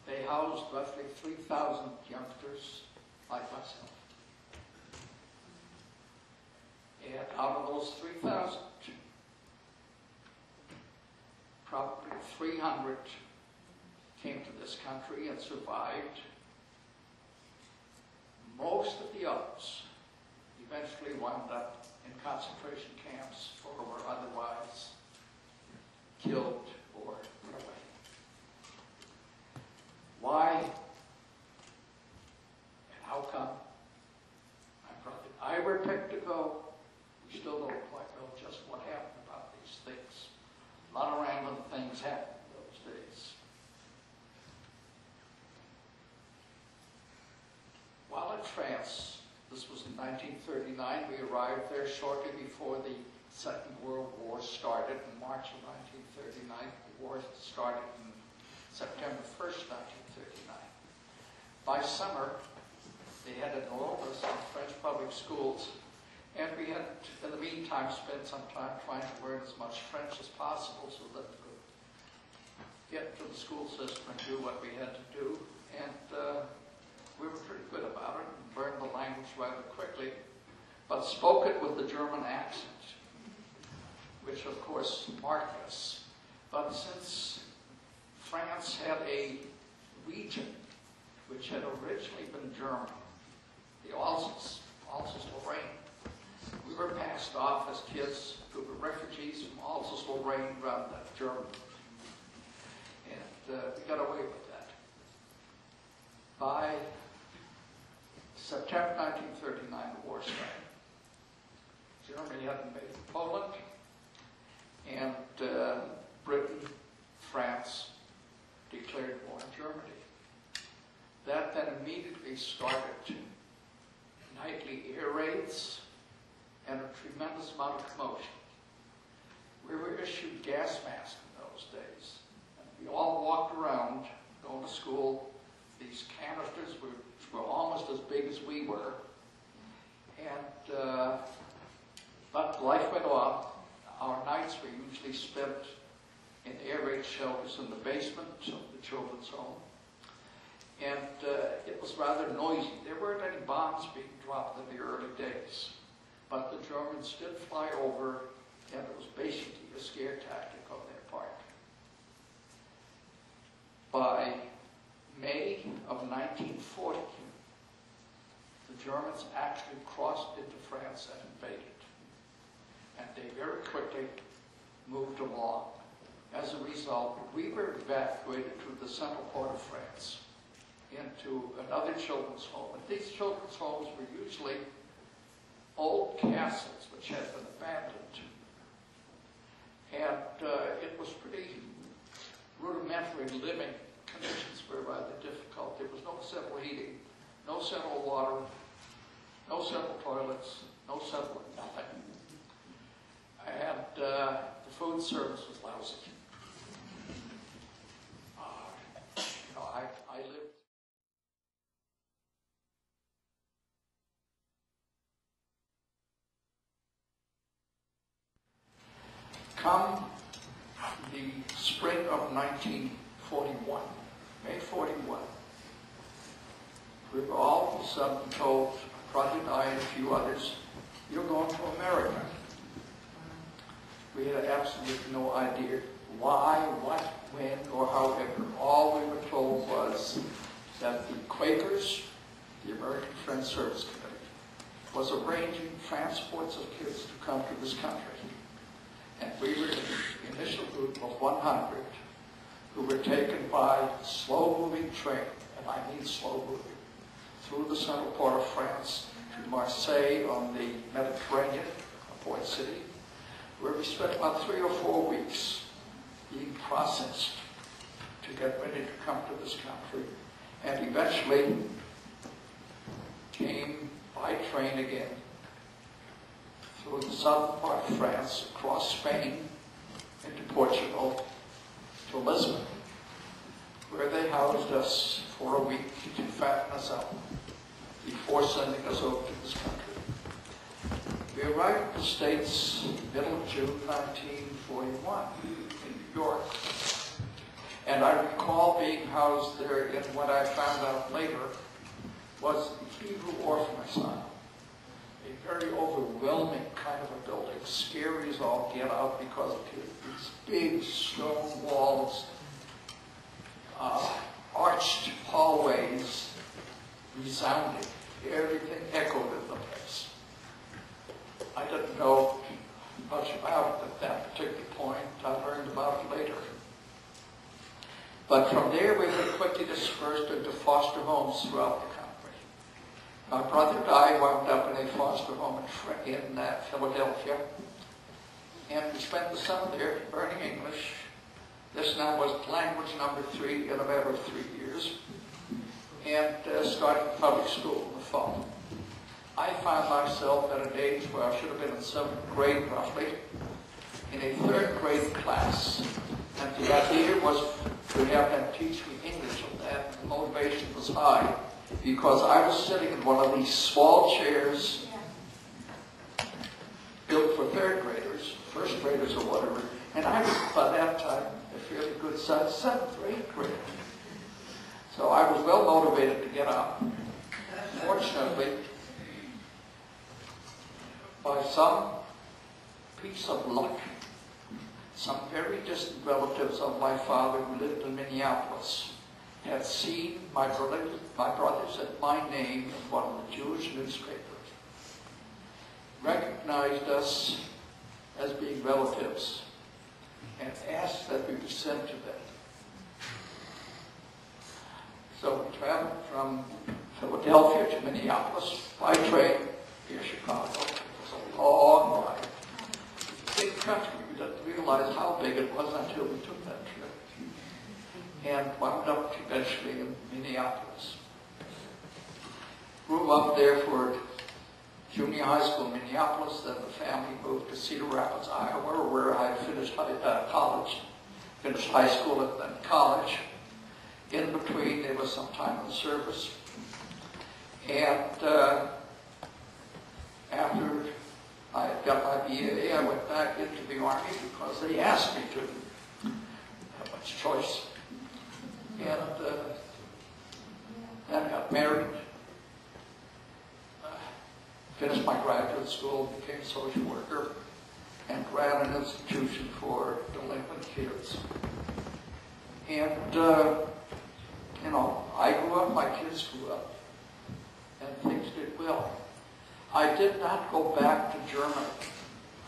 they housed roughly 3,000 youngsters like myself. And out of those 3,000, probably 300 came to this country and survived. Most of the others eventually wound up in concentration camps or were otherwise killed or run away. Why and how come? I'm probably I were picked to go. We still don't quite know just what happened about these things. A lot of random things happened in those days. While in France, this was in 1939, we arrived there shortly before the Second World War started in March of 1939. The war started in September 1st, 1939. By summer, they had enrolled us in French public schools, and we had, in the meantime, spent some time trying to learn as much French as possible so that we could get to the school system and do what we had to do. And we were pretty good about it and learned the language rather quickly, but spoke it with the German accent, which of course marked us. But since France had a region which had originally been German, the Alsace-Lorraine, we were passed off as kids who were refugees from Alsace-Lorraine rather than Germany. And we got away with that. By September 1939, the war started. Germany had invaded Poland, and Britain, France declared war on Germany. That then immediately started nightly air raids and a tremendous amount of commotion. We were issued gas masks in those days. And we all walked around going to school. These canisters were almost as big as we were. And, but life went on. Our nights were usually spent in air raid shelters in the basement of the children's home. And it was rather noisy. There weren't any bombs being dropped in the early days. But the Germans did fly over, and it was basically a scare tactic on their part. By May of 1940, the Germans actually crossed into France and invaded. And they very quickly moved along. As a result, we were evacuated to the central part of France into another children's home. And these children's homes were usually old castles which had been abandoned. And it was pretty rudimentary living. Conditions were rather difficult. There was no central heating, no central water, no central toilets, no central nothing. And the food service was lousy. I lived. Come the spring of 1941, May 41. We were all of a sudden told, Brother and I and a few others, you're going to America. We had absolutely no idea why, what, when, or however. All we were told was that the Quakers, the American Friends Service Committee, was arranging transports of kids to come to this country. And we were in the initial group of 100 who were taken by slow-moving train, and I mean slow-moving, through the central part of France to Marseille on the Mediterranean, a port city, where we spent about 3 or 4 weeks being processed to get ready to come to this country, and eventually came by train again through the southern part of France, across Spain, into Portugal, to Lisbon, where they housed us for a week to fatten us up before sending us over to this country. We arrived in the States middle of June 1941 in New York. And I recall being housed there in what I found out later was the Hebrew Orphan Asylum. A very overwhelming kind of a building, scary as all get out because of these big stone walls, arched hallways, resounding. Everything echoed in the place. I didn't know much about it at that particular point. I learned about it later. But from there, we were quickly dispersed into foster homes throughout the country. My brother and I wound up in a foster home in Philadelphia, and we spent the summer there learning English. This now was language number 3 in a matter of 3 years, and started public school in the fall. I found myself at an age where I should have been in 7th grade roughly, in a 3rd grade class. And the idea was to have them teach me English, and that the motivation was high because I was sitting in one of these small chairs built for 3rd graders, 1st graders or whatever, and I was by that time a fairly good sized 7th or 8th grader. So I was well motivated to get out. Fortunately, by some piece of luck, some very distant relatives of my father who lived in Minneapolis had seen my brothers and my name in one of the Jewish newspapers, recognized us as being relatives, and asked that we be sent to them. So we traveled from Philadelphia to Minneapolis by train via Chicago. It was a long ride. Big country. We didn't realize how big it was until we took that trip. And wound up eventually in Minneapolis. Grew up there for junior high school in Minneapolis, then the family moved to Cedar Rapids, Iowa, where I finished college. Finished high school and then college. In between, there was some time in service. And after I got my BA, I went back into the Army because they asked me to. Have much choice. And then got married. Finished my graduate school, became a social worker, and ran an institution for delinquent kids. And, you know, I grew up, my kids grew up, and things did well. I did not go back to Germany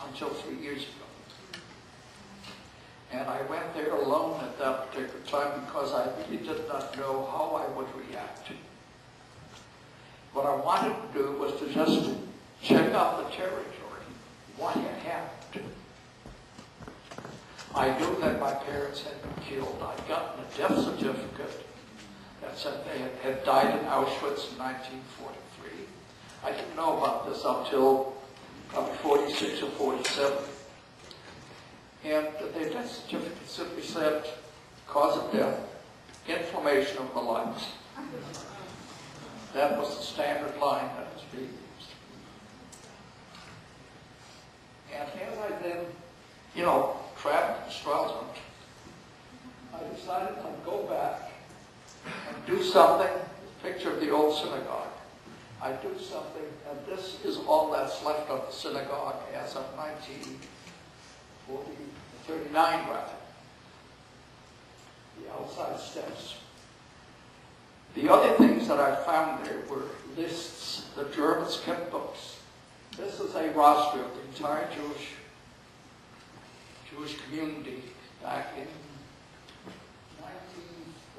until 3 years ago. And I went there alone at that particular time because I really did not know how I would react. What I wanted to do was to just check out the territory, what had happened. I knew that my parents had been killed. I'd gotten a death certificate that said they had died in Auschwitz in 1943. I didn't know about this until probably 46 or 47. And their death certificate simply said, cause of death, inflammation of the lungs. That was the standard line that was being used. And as I then, you know, traveled to Strasbourg, I decided I'd go back and do something. Picture of the old synagogue. I'd do something, and this is all that's left of the synagogue as of 1939, rather. The outside steps. The other things that I found there were lists. The Germans kept books. This is a roster of the entire Jewish community back in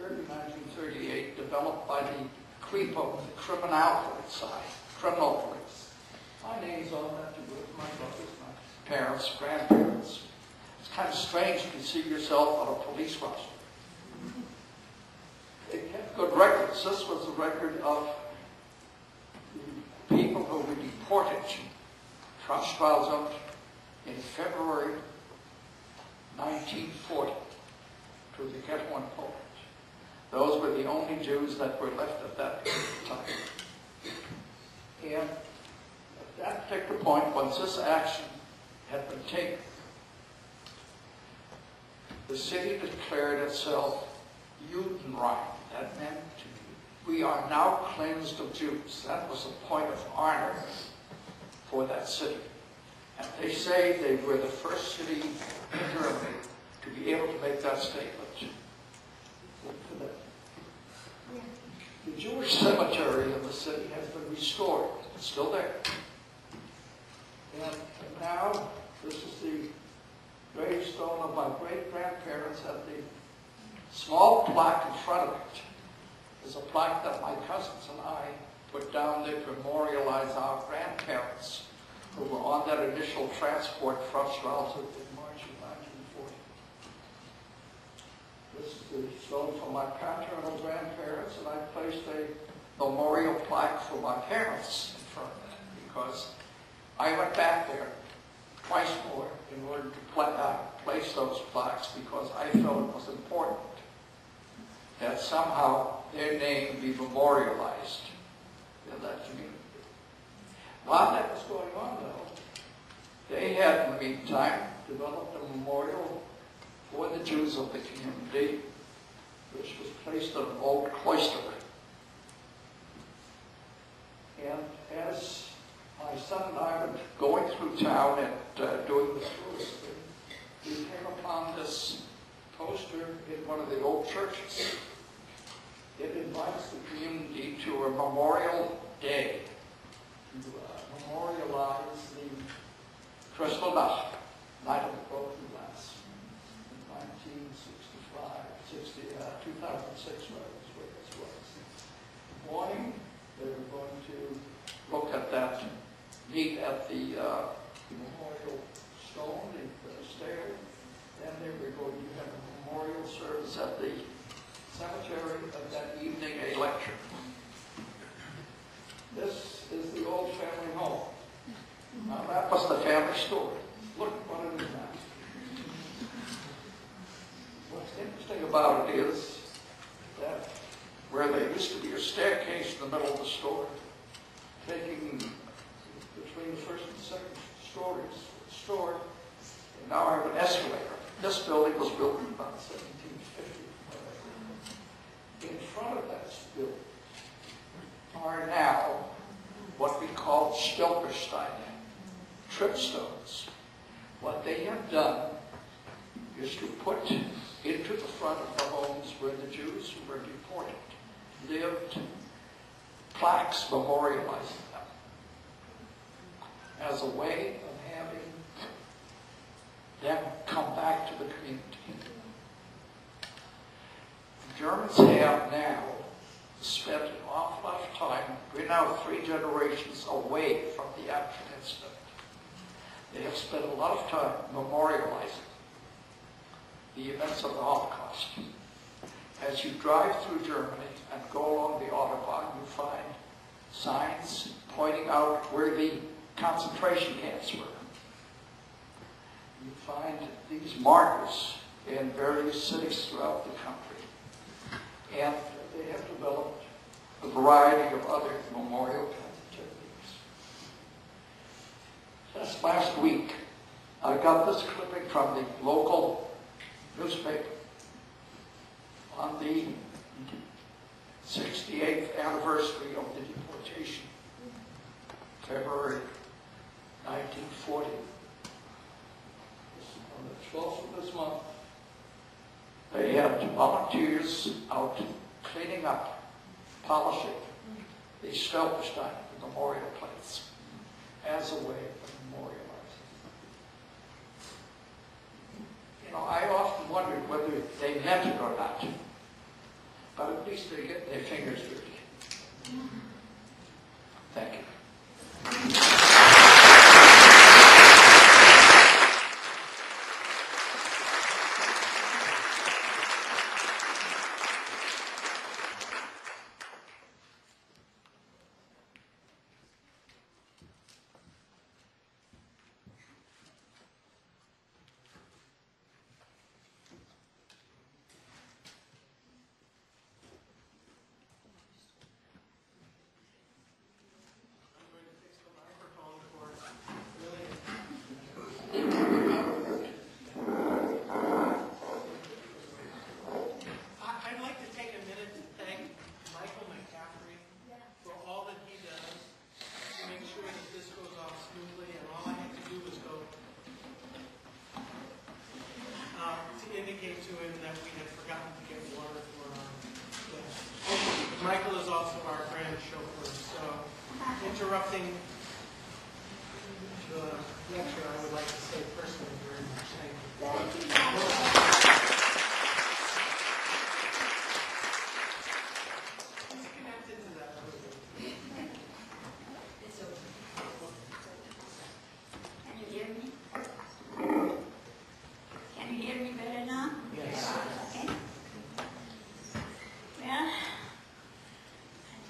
early 1938, developed by the CRIPO, the Criminal Police. My name's on that too, my brothers, my parents, grandparents. It's kind of strange to see yourself on a police roster. They kept good records. This was a record of the people who were deported from Stralsund in February 1940 to the ghetto in Poland. Those were the only Jews that were left at that time. And at that particular point, once this action had been taken, the city declared itself Judenrein. That meant we are now cleansed of Jews. That was a point of honor for that city. And they say they were the first city in Germany to be able to make that statement. The Jewish cemetery in the city has been restored. It's still there. And now, this is the gravestone of my great-grandparents, and the small plaque in front of it is a plaque that my cousins and I put down there to memorialize our grandparents who were on that initial transport from Stralsund in March of 1940. This is the stone for my paternal grandparents, and I placed a memorial plaque for my parents in front of that because I went back there twice more in order to place those plaques because I felt it was important that somehow their name be memorialized in that community. While that was going on, though, they had, in the meantime, developed a memorial for the Jews of the community, which was placed in an old cloister. And as my son and I were going through town and doing the tours, we came upon this poster in one of the old churches. It invites the community to a memorial day to memorialize the Kristallnacht, Night of the Broken Glass, in 2006, where this was. Morning, they were going to look at that, meet at the memorial stone, the stair. Then they were going to have a memorial service at the cemetery, and that evening a lecture. This is the old family home. Now that was the family story. Look what it is now. What's interesting about it is that where there used to be a staircase in the middle of the story, taking between the first and second stories of the store, and now I have an escalator. This building was built in about 1750. In front of that building are now what we call Stolpersteine, tripstones. What they have done is to put into the front of the homes where the Jews who were deported lived plaques memorializing them as a way of having them come back to the community. The Germans have now spent an awful lot of time. We're now 3 generations away from the actual incident. They have spent a lot of time memorializing the events of the Holocaust. As you drive through Germany and go along the Autobahn, you find signs pointing out where the concentration camps were. You find these markers in various cities throughout the country. And they have developed a variety of other memorial kinds of techniques. Just last week, I got this clipping from the local newspaper. on the 68th anniversary of the deportation, February 1940. On the 12th of this month, they had volunteers out cleaning up, polishing the Stolperstein, the memorial plates, as a way of memorializing. You know, I often wondered whether they meant it or not, but at least they get their fingers dirty. Thank you. To him that we had forgotten to get water for our guest. Michael is also our grand chauffeur, so interrupting the lecture, I would like to say personally very much thank you. He's connected to that. It's over. Can you hear me? Can you hear me better now? Yes. Okay. Well, I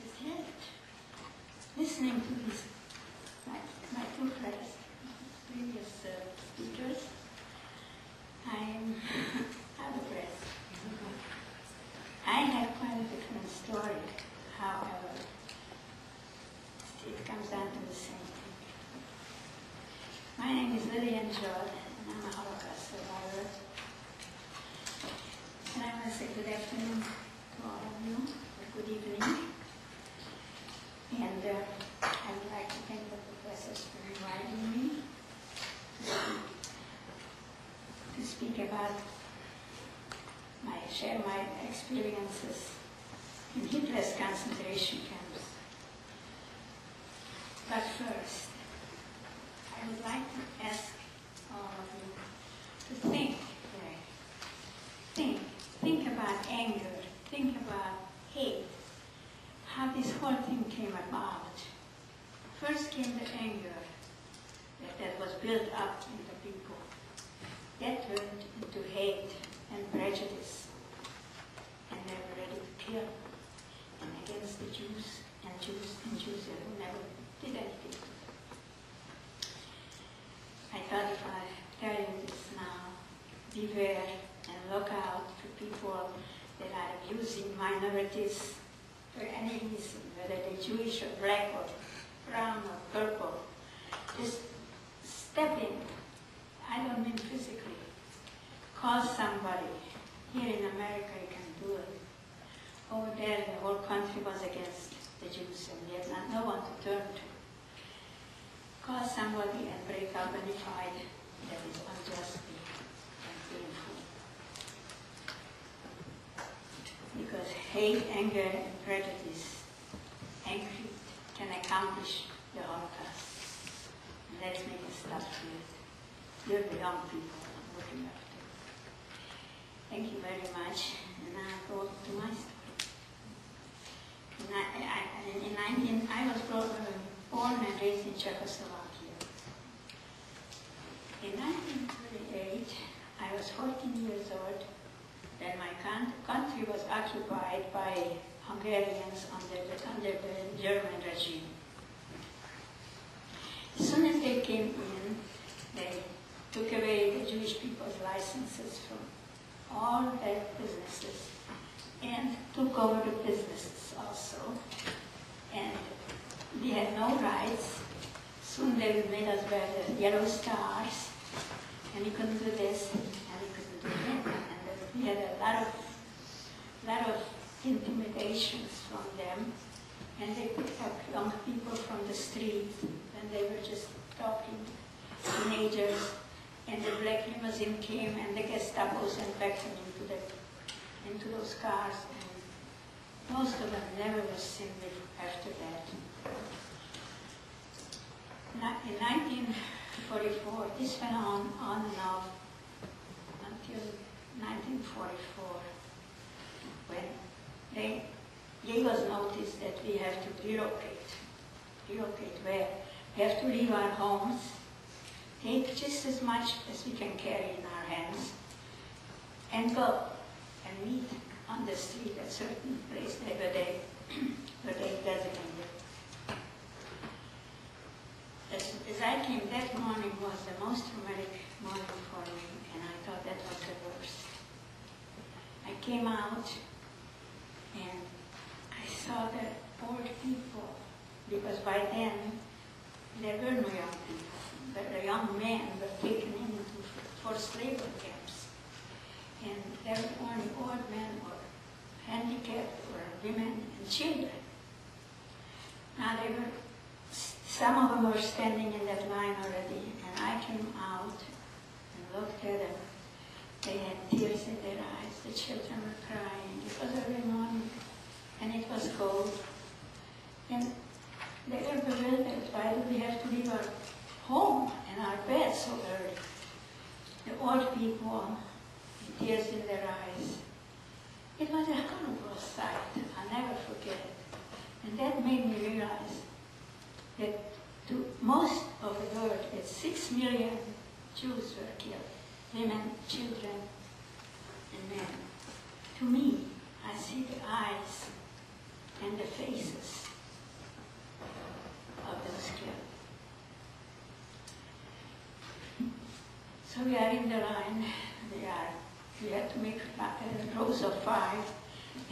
just had it. Listening to these, my two previous speakers, I'm out of breath. I have quite a different story, however, it comes down to the same thing. My name is Lilian J, and I'm a Holocaust survivor. And I want to say good afternoon to all of you, or good evening. And I would like to thank the professors for inviting me to speak about share my experiences in Hitler's concentration camps. But first, I would like to ask all of you to think today. Think about anger, think about hate, how this whole thing came about. First came the anger that was built up in the people. That turned into hate and prejudice. And they were ready to kill. And against the Jews who never did anything. I thought if I tell you this now, beware and look out for people that are abusing minorities for any reason, whether they're Jewish or black or brown or purple. Just step in. I don't mean physically. Call somebody. Here in America you can do it. Over there the whole country was against the Jews and they had no one to turn to. Call somebody and break up any fight that is unjustly and painful. Because hate, anger, and prejudice and greed can accomplish the Holocaust. And let's make a stop to it. You're the young people I'm looking after. Thank you very much. And now I go to my story. I was born and raised in Czechoslovakia. In 1938, I was 14 years old. Then my country was occupied by Hungarians under the German regime. As soon as they came in, they took away the Jewish people's licenses from all their businesses and took over the businesses also. And we had no rights. Soon they made us wear the yellow stars, and we couldn't do this, and we couldn't do that. And we had a lot of intimidations from them, and they picked up young people from the street, and they were just talking, teenagers, and the black limousine came, and the Gestapos and packed them into those cars, and most of them never was seen after that. In 1944, this went on and off until 1944, when they gave us notice that we have to relocate. Relocate where? We have to leave our homes, take just as much as we can carry in our hands, and go and meet on the street at certain place where they designated. As I came, that morning was the most traumatic morning for me, and I thought that was the worst. I came out, and I saw the old people, because by then there were no young people, but the young men were taken into forced labor camps, and there were only old men or handicapped or women and children. Now some of them were standing in that line already, and I came out and looked at them. They had tears in their eyes, the children were crying. It was early morning, and it was cold. And they were bewildered. Why do we have to leave our home and our bed so early? The old people, with tears in their eyes. It was a horrible sight. I'll never forget it. And that made me realize that to most of the world, 6 million Jews were killed, women, children, and men. To me, I see the eyes and the faces of those killed. So we are in the line. We had to make rows of 5,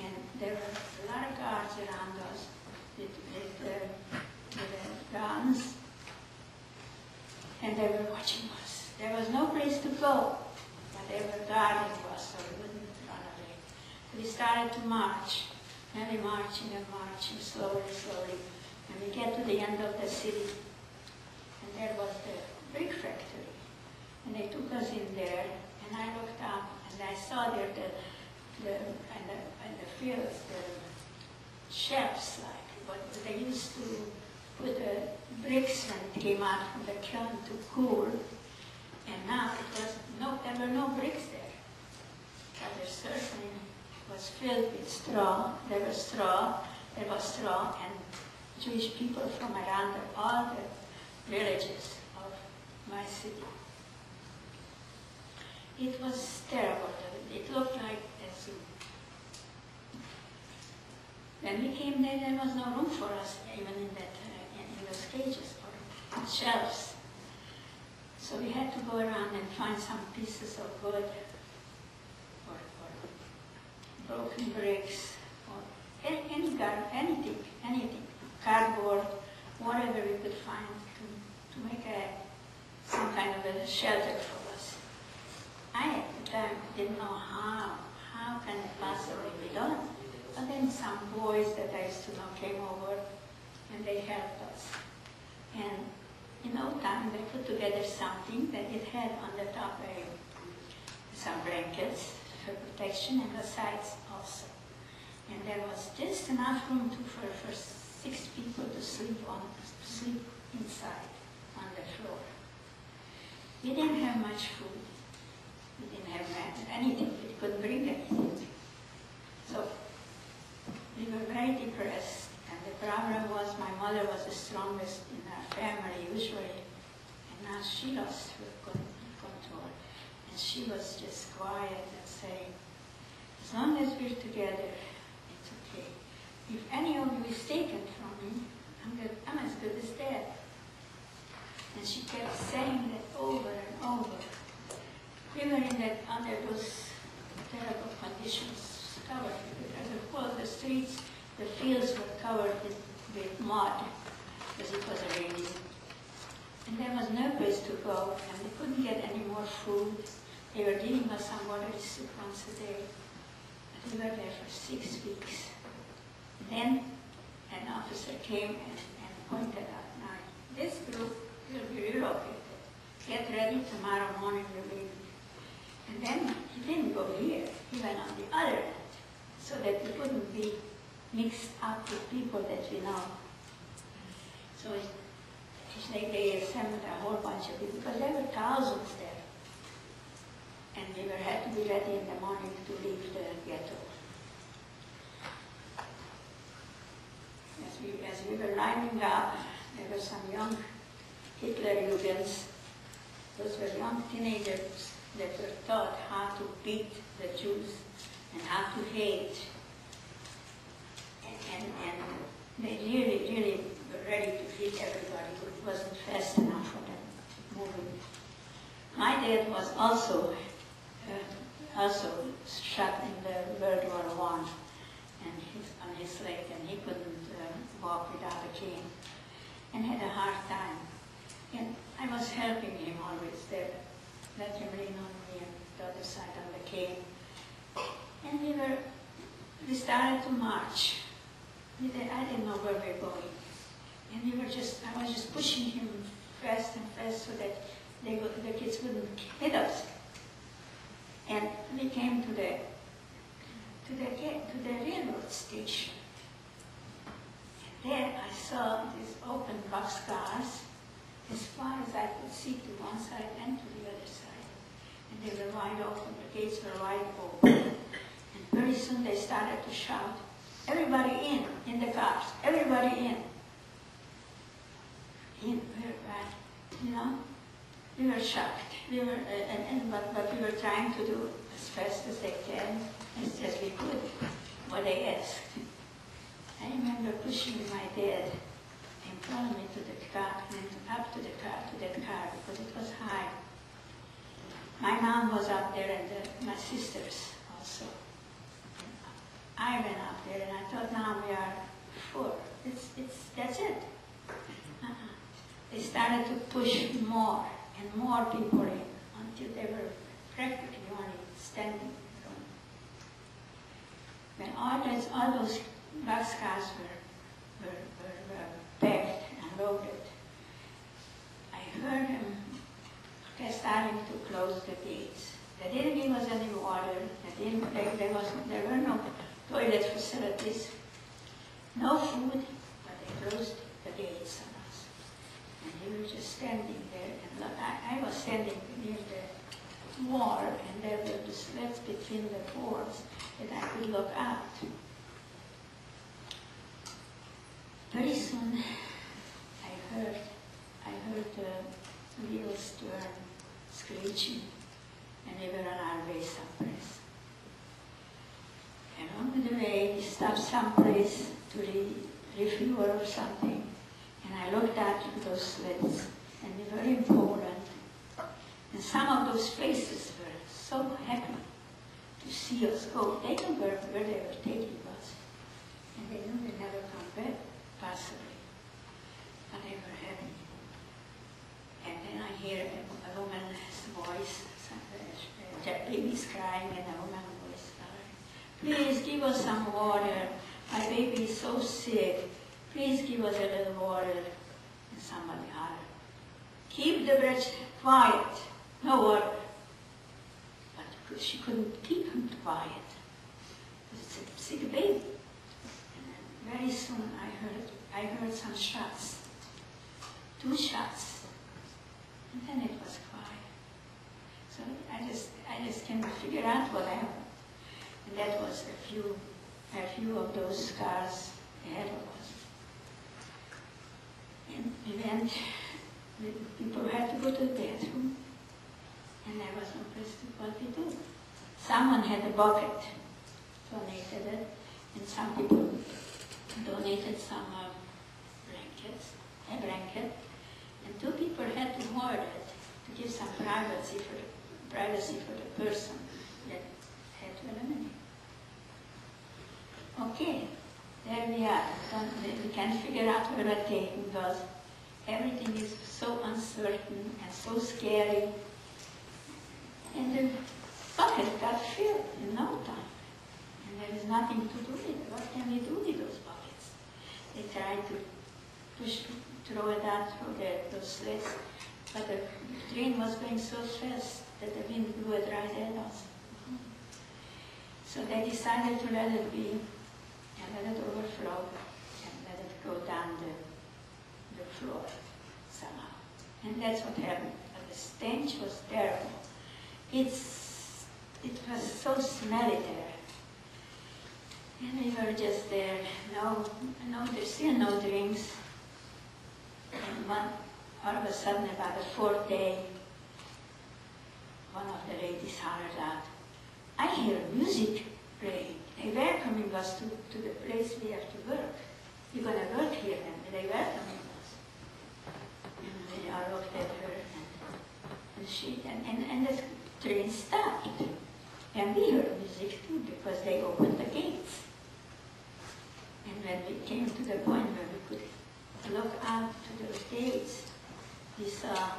and there were a lot of guards around us with guns, and they were watching us. There was no place to go, but they were guarding us so we wouldn't run away. So we started to march, and we marching and marching slowly, and we get to the end of the city, and there was the brick factory, and they took us in there, and I looked up, and I saw there in the fields, the shelves, like what they used to put the bricks when it came out from the kiln to cool, and now there were no bricks there. But there certainly was filled with straw. There was straw, and Jewish people from around all the villages of my city. It was terrible. It looked like a zoo. When we came there, there was no room for us, even in those cages or shelves. So we had to go around and find some pieces of wood or broken bricks or anything, cardboard, whatever we could find to make some kind of a shelter for us. I at the time didn't know how can it possibly be done. But then some boys that I used to know came over and they helped us. And in no time they put together something that it had on the top some blankets for protection and the sides also. And there was just enough room for 6 people to sleep inside on the floor. We didn't have much food. We didn't have anything. We couldn't bring anything. So we were very depressed, and the problem was my mother was the strongest in our family usually, and now she lost her control. And she was just quiet and saying, as long as we're together, it's okay. If any of you is taken from me, I'm as good as dead. And she kept saying that over and over. We were under those terrible conditions, covered because the streets, the fields were covered with mud because it was raining. And there was no place to go, and we couldn't get any more food. They were giving us some water soup once a day. But We were there for 6 weeks. Then an officer came and pointed out, now, this group will be relocated. Get ready, tomorrow morning we're leaving. And then he didn't go here, he went on the other end, so that we wouldn't be mixed up with people that we know. So they assembled a whole bunch of people, because there were thousands there. And we had to be ready in the morning to leave the ghetto. As we were lining up, there were some young Hitler-Jugends. Those were young teenagers that were taught how to beat the Jews and how to hate. And they really were ready to hit everybody who wasn't fast enough for them moving. My dad was also shot in the World War I and on his leg, and he couldn't walk without a cane and had a hard time. And I was helping him always there, let him lean on me and the other side on the cane. And we started to march. I didn't know where we were going. And I was just pushing him fast and fast so that the kids wouldn't hit us. And we came to the railroad station. And there I saw these open boxcars as far as I could see to one side and to the other side. And they were wide open, the gates were wide open. And very soon they started to shout, everybody in the cars, everybody in. We were shocked. But we were trying to do as fast as they can, as we could, what they asked. I remember pushing my dad in front of me to the car, and up to that car, because it was high. My mom was up there, and my sisters also. I went up there, and I thought, now we are full. That's it. They started to push more and more people in until they were practically only standing in front. When all those boxcars were packed and loaded, I heard them starting to close the gates. They didn't give us any water. There were no toilet facilities, no food, but they closed the gates on us. And we were just standing there, and look, I was standing near the wall, and there were the slits between the boards that I could look out. Very soon, I heard the wheels turn, screeching, and we were on our way someplace. And on the way, we stopped someplace to refuel or something. And I looked out through those slits, and they were in Poland. And some of those faces were so happy to see us go. They knew where they were taking us. And they knew we'd never come back, possibly. But they were happy. And then I hear a woman's voice, a baby's crying, and a woman's voice, please give us some water. My baby is so sick. Please give us a little water. And somebody hollered, keep the breast quiet, no water. But she couldn't keep him quiet. It's a sick baby. And then very soon I heard some shots, 2 shots, and then it was quiet. So I just can't figure out what happened. And that was a few of those scars ahead of us. And we went, people had to go to the bathroom, and there was no place to what we do. Someone had a bucket, donated it, and some people donated some a blanket, and 2 people had to hoard it to give some privacy for the person that had to eliminate. Okay, there we are. We can't figure out where we're taking because everything is so uncertain and so scary. And the bucket got filled in no time. And And there is nothing to do with it. What can we do with those buckets? They tried to throw it out through those slits, but the train was going so fast that the wind blew it right at us. So they decided to let it be, and let it overflow, and let it go down the floor somehow. And that's what happened. But the stench was terrible. It was so smelly there. And we were just there. There's still no drinks. And all of a sudden, about the fourth day, one of the ladies hollered out, "I hear music playing. They welcoming us to the place we have to work. You're going to work here, and they welcoming us." And we all looked at her, and the train stopped. And we heard music too, because they opened the gates. And when we came to the point where we could look out to those gates, we saw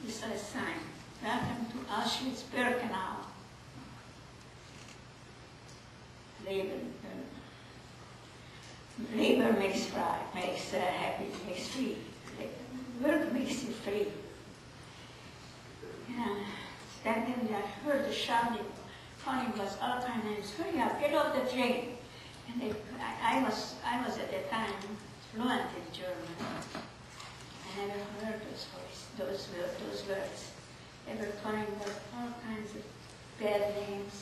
a sign, "Welcome to Auschwitz-Birkenau." Labor makes happy, makes free. Work makes you free. Then I heard the shouting, calling us all kinds of names. "Hurry up, get off the train!" And I was at the time fluent in German. I never heard those words. They were calling us all kinds of bad names.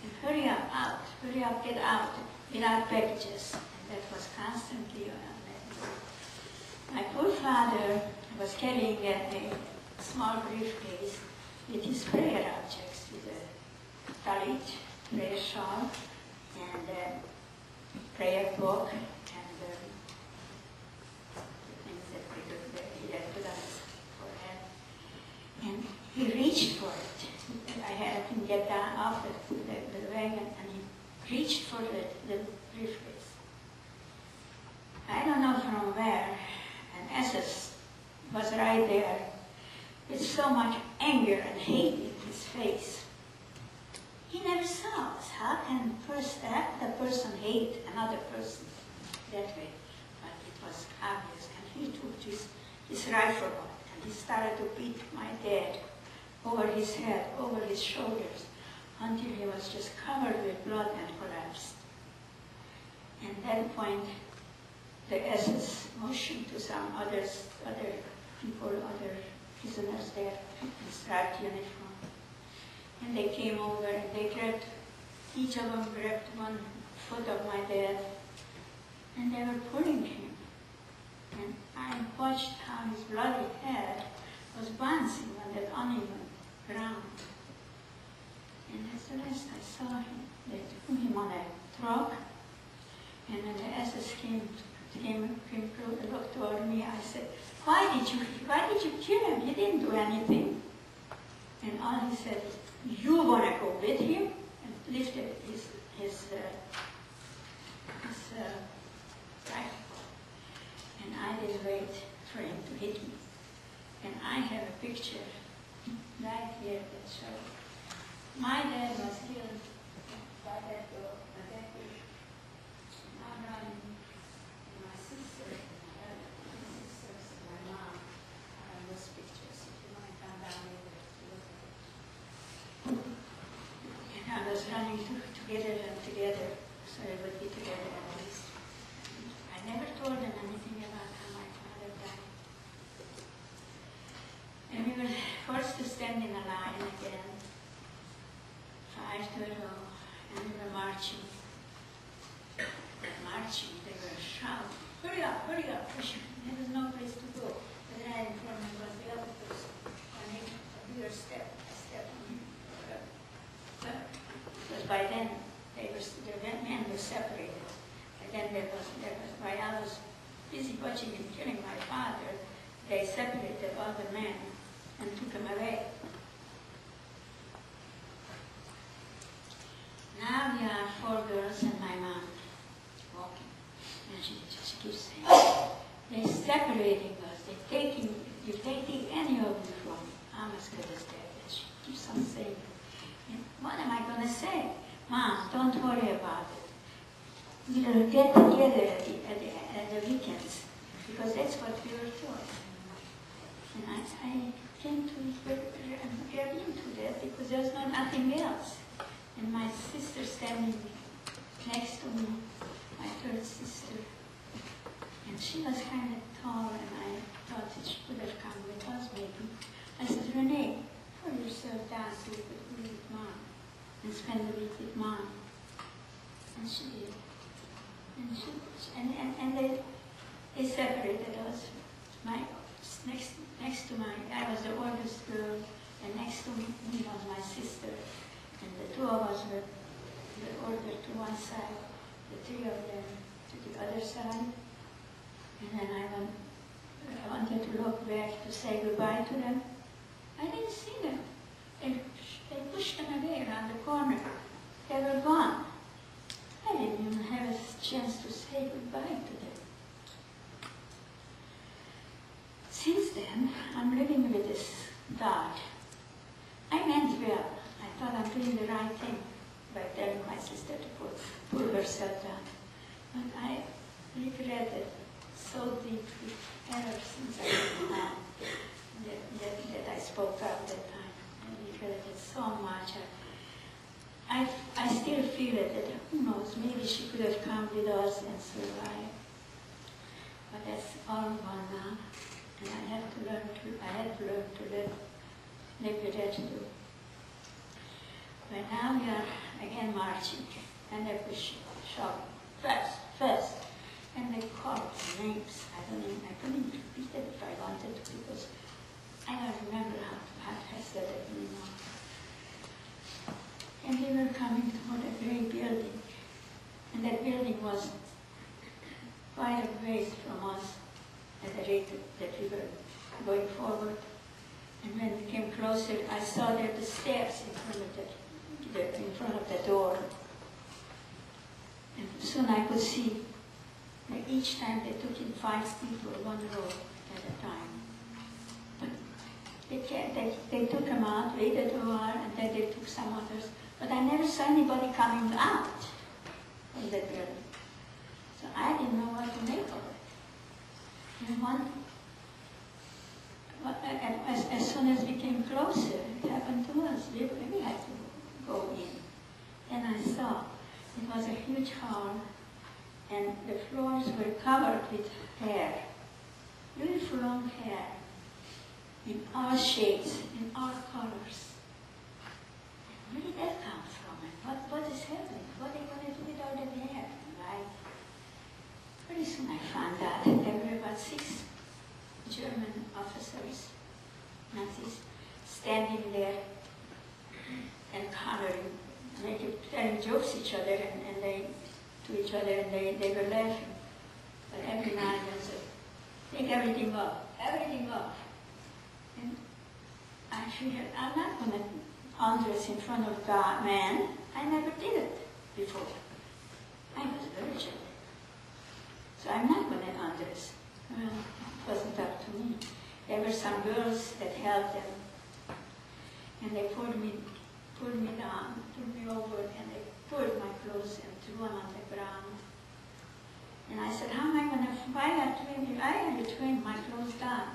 And "Hurry up, out! Hurry up, get out! Without packages." And that was constantly on that. My poor father was carrying a small briefcase with his prayer objects, with a talit, prayer shawl, and a prayer book, and the things that he had put on his forehead. And he reached for it. I had him get down off the wagon, and he reached for the briefcase. I don't know from where, an SS was right there with so much anger and hate in his face. He never saw us. How can the person hate another person that way? But it was obvious, and he took his rifle and he started to beat my dad over his head, over his shoulders, until he was just covered with blood and collapsed. And at that point, the SS motioned to some other people, other prisoners there in striped uniform. And they came over and they grabbed, each of them grabbed one foot of my dad, and they were pulling him. And I watched how his bloody head was bouncing on that uneven ground. And as the rest I saw him, they threw him on a truck, and when the SS came to look toward me, I said, why did you kill him? He didn't do anything. And all he said is, "You want to go with him?" And lifted his rifle. And I didn't wait for him to hit me. And I have a picture right here that shows my dad was killed by that door, by that bush. And I'm running, and my sisters and my mom are in those pictures. If you want to come down later to look at it. And I was running together, so it would be together at least. I never told them anything about how my father died. And we were forced to stand in a line again, 5 to a row, and we were marching. They were shouting, hurry up, push him. There was no place to go. The guy in front of me was the other person. And he took a bigger step, I stepped on him. Because by then, the men were separated. And then while I was busy watching him killing my father, they separated all the men and took him away. Now we are 4 girls and my mom walking. And she just keeps saying, they're separating us. They're taking, if they take any of you from me, I'm as good as dead. And she keeps on saying, and what am I going to say? Mom, don't worry about we'll get together at the weekends, because that's what we were taught. And I came to get into that because there's nothing else. And my sister standing next to me, my third sister, and she was kind of tall, and I thought that she could have come with us maybe. I said, Renee, pour yourself down so you could be with Mom and spend the week with Mom. And she did. And they separated us. Next to I was the oldest girl, and next to me was my sister. And the two of us were ordered to one side, the three of them to the other side. And then I wanted to look back to say goodbye to them. I didn't see them. They pushed them away around the corner. They were gone. I didn't even have a chance to say goodbye to them. Since then, I'm living with this dog. I meant well. I thought I'm doing the right thing by telling my sister to pull herself down. But I regretted so deeply ever since I was mad that I spoke out that time. I regretted so much. I still feel it, that who knows, maybe she could have come with us and survived. But that's all gone now. And I had to learn to live with that too. But now we are again marching, and they push shop first. And they call names. I couldn't repeat it if I wanted to, because I don't remember how to say it anymore. And we were coming toward a great building, and that building was quite a ways from us at the rate that we were going forward. And when we came closer, I saw there the steps in front of the door. And soon I could see that each time they took in 5 people, one row at a time. But they took them out, waited a while, and then they took some others. But I never saw anybody coming out from that building. So I didn't know what to make of it. And as soon as we came closer, it happened to us. We had to go in. And I saw it was a huge hall, and the floors were covered with hair, beautiful long hair, in all shades, in all colors. Where did that come from? And what is happening? What are you going to do with all that hair? Right? Pretty soon I found out that there were about 6 German officers, Nazis, standing there and coloring, telling jokes to each other, and they were laughing. But every now and then said, take everything off. And I figured, I'm not going to undress in front of God, man. I never did it before. I was a virgin. So I'm not going to undress. Well, it wasn't up to me. There were some girls that held them, and they pulled me down, pulled me over, and they pulled my clothes and threw them on the ground. And I said, how am I going to, why are you throwing my clothes down?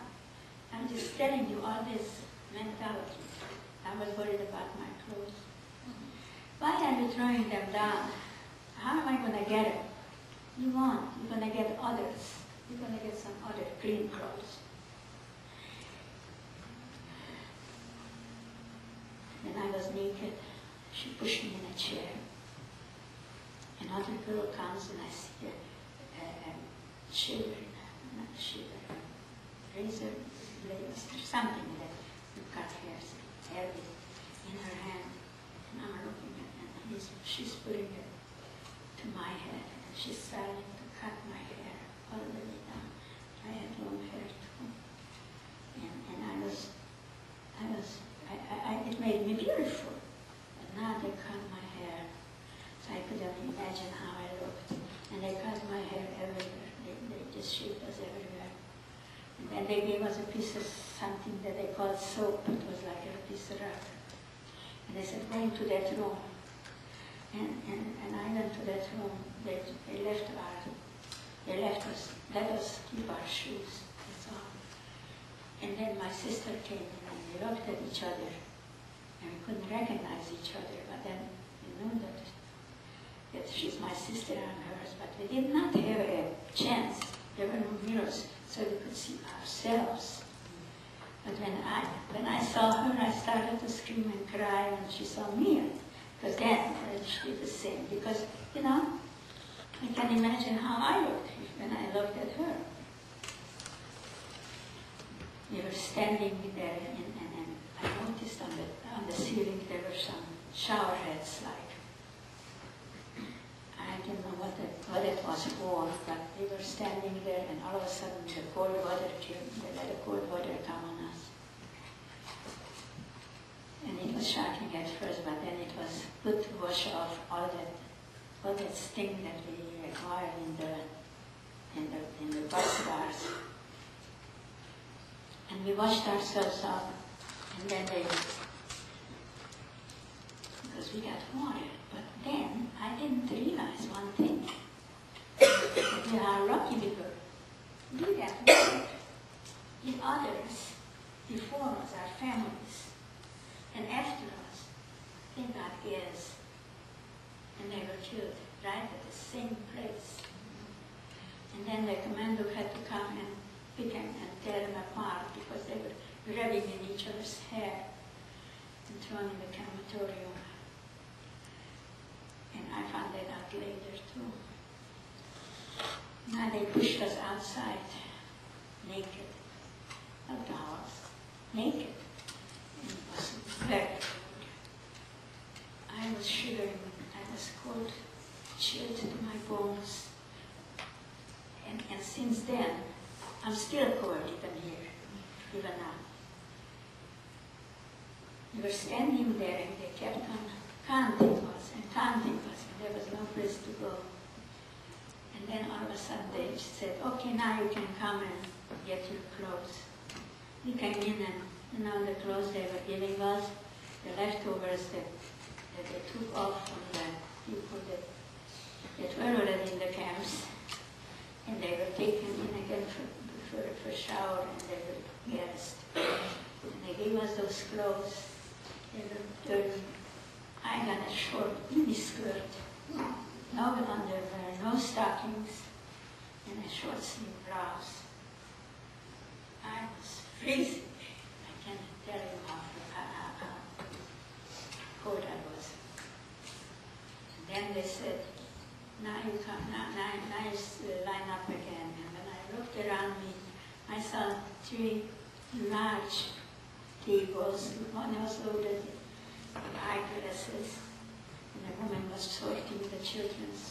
I'm just telling you all this mentality. I was worried about my clothes. Why are you throwing them down? How am I going to get them? You won't. You're going to get others. You're going to get some other clean clothes. Then I was naked. She pushed me in a chair. Another girl comes, and I see a razor blades or something that you cut hair in her hand. And I'm looking at it, and she's putting it to my head, and she's starting to cut my hair all the way down. I had long hair too. And it made me beautiful. But now they cut my hair, so I couldn't imagine how I looked. And they cut my hair everywhere. They just shaved us everywhere. And then they gave us a piece of something that they called soap. It was like a piece of rubber. And they said, go into that room. And I went to that room they let us keep our shoes, that's all. And then my sister came in and we looked at each other and we couldn't recognize each other, but then we knew that she's my sister and hers, but we did not have a chance. There were no mirrors, so we could see ourselves. But when I saw her, I started to scream and cry when she saw me, because then she did the same. Because, you know, I can imagine how I looked when I looked at her. We were standing there, and I noticed on the ceiling there were some shower heads, like, I don't know what it was for, but we were standing there, and all of a sudden the cold water came. They let the cold water come on us. And it was shocking at first, but then it was good to wash off all that sting that we acquired in the bus bars. And we washed ourselves up, and then because we got water. But then I didn't realize one thing. That we are lucky we got water. The others before us, our families, and after us, they got gas, and they were killed right at the same place. And then the commando had to come and pick them and tear them apart because they were rubbing in each other's hair and thrown in the crematorium. And I found that out later too. Now they pushed us outside, naked, of the house, naked. And it was very cold. I was shivering, I was cold, chilled to my bones. And since then, I'm still cold even here, even now. We were standing there and they kept on counting us, and there was no place to go. And then all of a sudden they said, okay, now you can come and get your clothes. We came in and, you know, the clothes they were giving us, the leftovers that they took off from the people that were already in the camps. And they were taken in again for a shower, and they were gassed. And they gave us those clothes. They were dirty. I got a short mini skirt, no underwear, no stockings, and a short sleeve blouse. I was freezing. I can't tell you how cold I was. And then they said, now you come, now you line up again. And when I looked around me, I saw 3 large tables. One was loaded with eyeglasses, and a woman was sorting the children's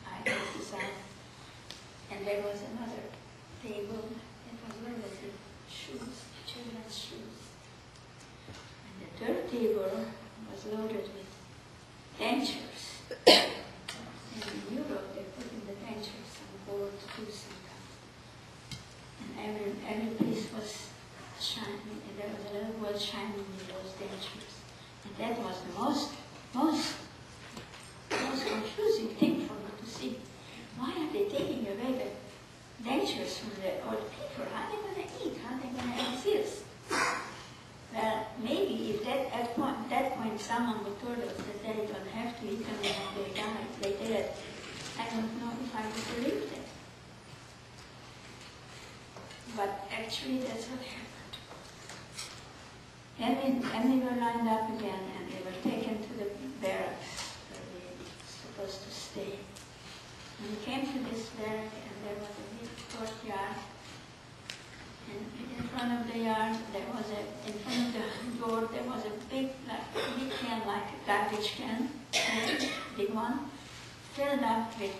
eyeglasses out. And there was another table that was loaded with shoes, children's shoes. And the third table was loaded with dentures. And in Europe, they put in the dentures on gold tooth and every piece was shining, and there was a little gold shining in those dentures. And that was the most confusing thing for me to see. Why are they taking away the dentures from the old people? How are they going to eat? How are they going to exist? Well, maybe if at that point someone would told us that they don't have to eat them when they die, they did. I don't know if I would believe that. But actually that's what happened. And we were lined up again, and they were taken to the barracks where we were supposed to stay. And we came to this barrack, and there was a big courtyard. And in front of the yard, in front of the door, there was a big can, like a garbage can, big one, filled up with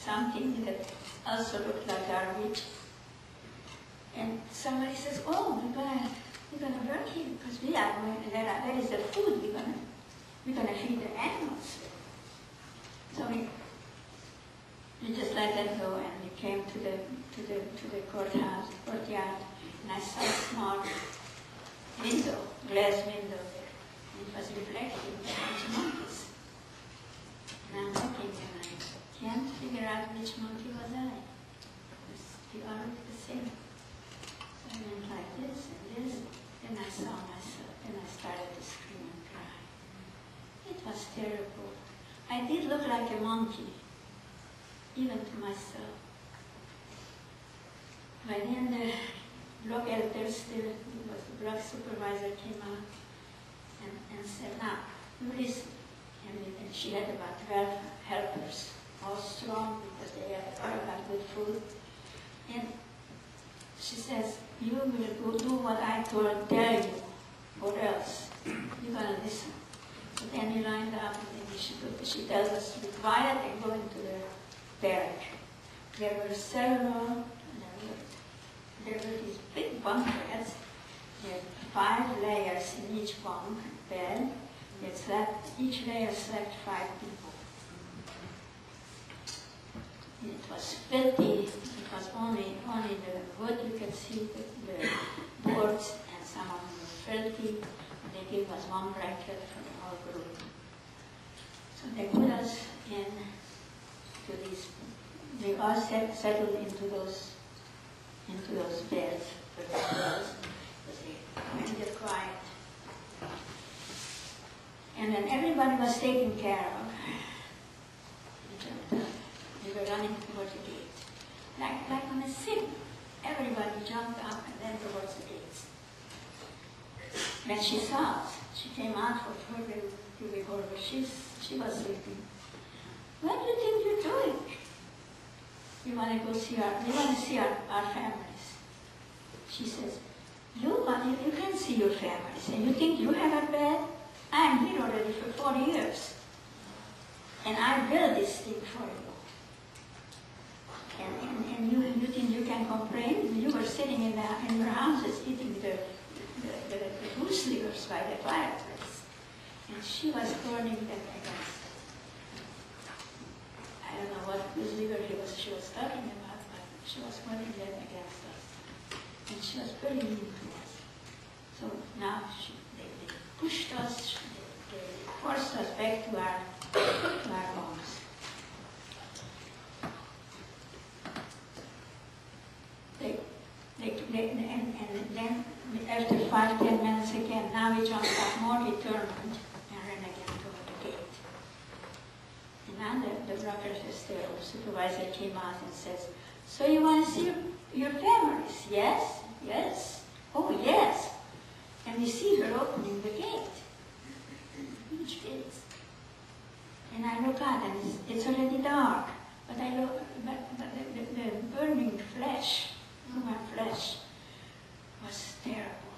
something that also looked like garbage. And somebody says, oh, we're gonna work here because we are going, there is the food we're gonna feed the animals. So we just let that go, and we came to the courtyard, and I saw a small window, glass window there. And it was reflecting the monkeys. And I'm looking, and I can't figure out which monkey was I. We are the same. I went like this and this, then I saw myself, then I started to scream and cry. It was terrible. I did look like a monkey, even to myself. By then the block elder still, was the block supervisor, came out and said, now, you listen. And she had about 12 helpers, all strong because they had good food. And she says, you will go do what I tell you, or else you're going to listen. So then we lined up, and then she tells us to be quiet and go into the barrack. There were several, there were these big bunk beds. There were 5 layers in each bunk bed. Each layer slept 5 people. And it was filthy. It was only the wood. You could see the boards, and some of them were filthy. And they gave us 1 blanket for the whole group. So they put us into these. They all settled into those beds with the pillows, because they went quiet. And then everybody was taken care of. We were running towards the gate. Like on a city. Everybody jumped up and then towards the gates. When she saw us, she came out for her to revolver. She was sleeping. What do you think you're doing? We want to see our families. She says, you can see your families, and you think you have a bed? I'm here already for 40 years. And I built this thing for you. And you think you can complain? You were sitting in your houses eating the goose livers by the fireplace. And she was burning them against. I don't know what goose liver she was talking about, but she was burning them against us. And she was very mean to us. So now they pushed us, they forced us back to our homes. And then after 5-10 minutes again, now we jumped up more determined and ran again toward the gate. And now the supervisor came out and says, so you want to see your families? Yes? Yes? Oh, yes. And we see her opening the gate. Huge gates. And I look out, and it's already dark. But I look, but the burning flesh, human flesh, was terrible.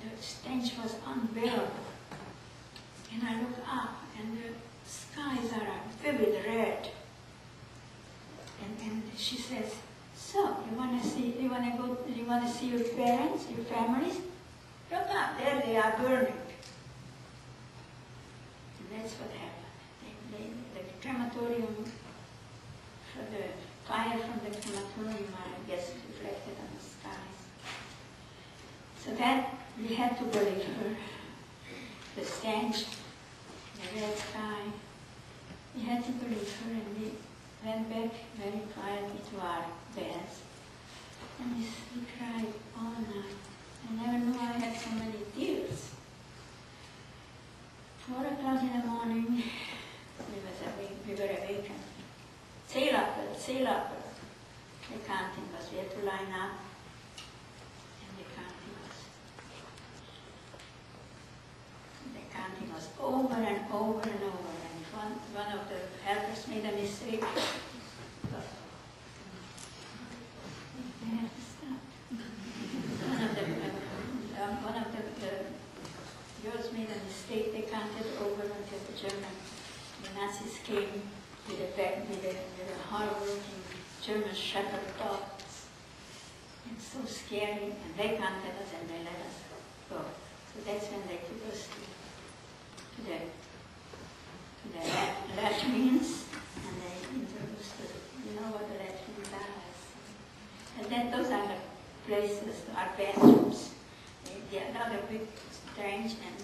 The stench was unbearable. And I look up, and the skies are a vivid red. And she says, so you want to see your parents, your families? Look up, there they are burning. And that's what happened. The crematorium, for the fire from the crematorium, I guess, reflected on the skies. So that, we had to believe her. The stench, the red sky, we had to believe her, and we went back very quietly to our beds. And we cried all night. I never knew I had so many tears. 4 o'clock in the morning, we were awakened. Sail up. The counting was, we had to line up, and the counting was over and over and over. And if one of the helpers made a mistake, they had to stop. One of the girls made a mistake. They counted over until the Nazis came with a hard-working German shepherd dog. It's so scary, and they counted us and they let us go. So that's when they took us to the latrines, and they introduced us. You know what the latrines are? And then those are the places, our bathrooms. They had another big trench and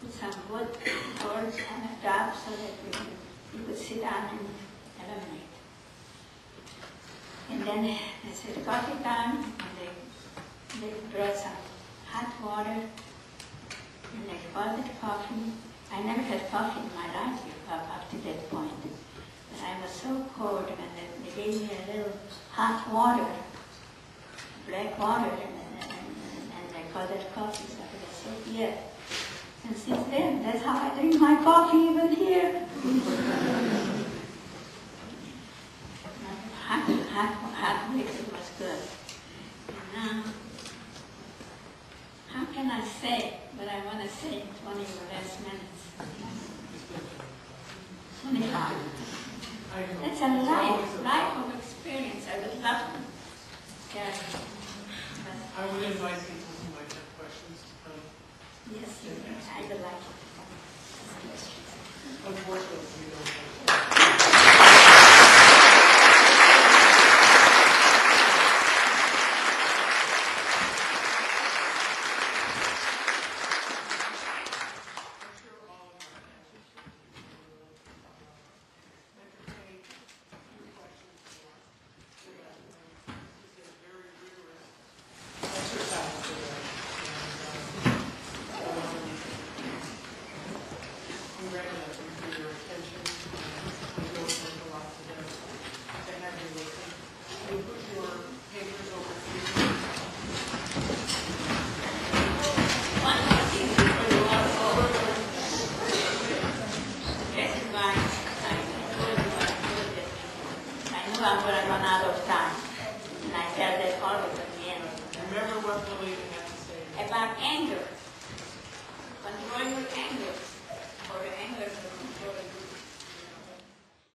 put some wood boards on the top so that we could sit down and And then they said, coffee time, and they brought some hot water, and they called it coffee. I never had coffee in my life up to that point. But I was so cold when they gave me a little hot water, black water, and they called it coffee. So I said, yeah. And since then, that's how I drink my coffee even here. Hot liquor was good. And now, how can I say what I want to say in 20 or less minutes? 25. That's a life of experience. I would love to share. I would invite people who might have questions to come. Yes, I would like it. Unfortunately, we don't have I'm going to run out of time. And I tell that always at the end. Remember what Lilian had to say. About anger.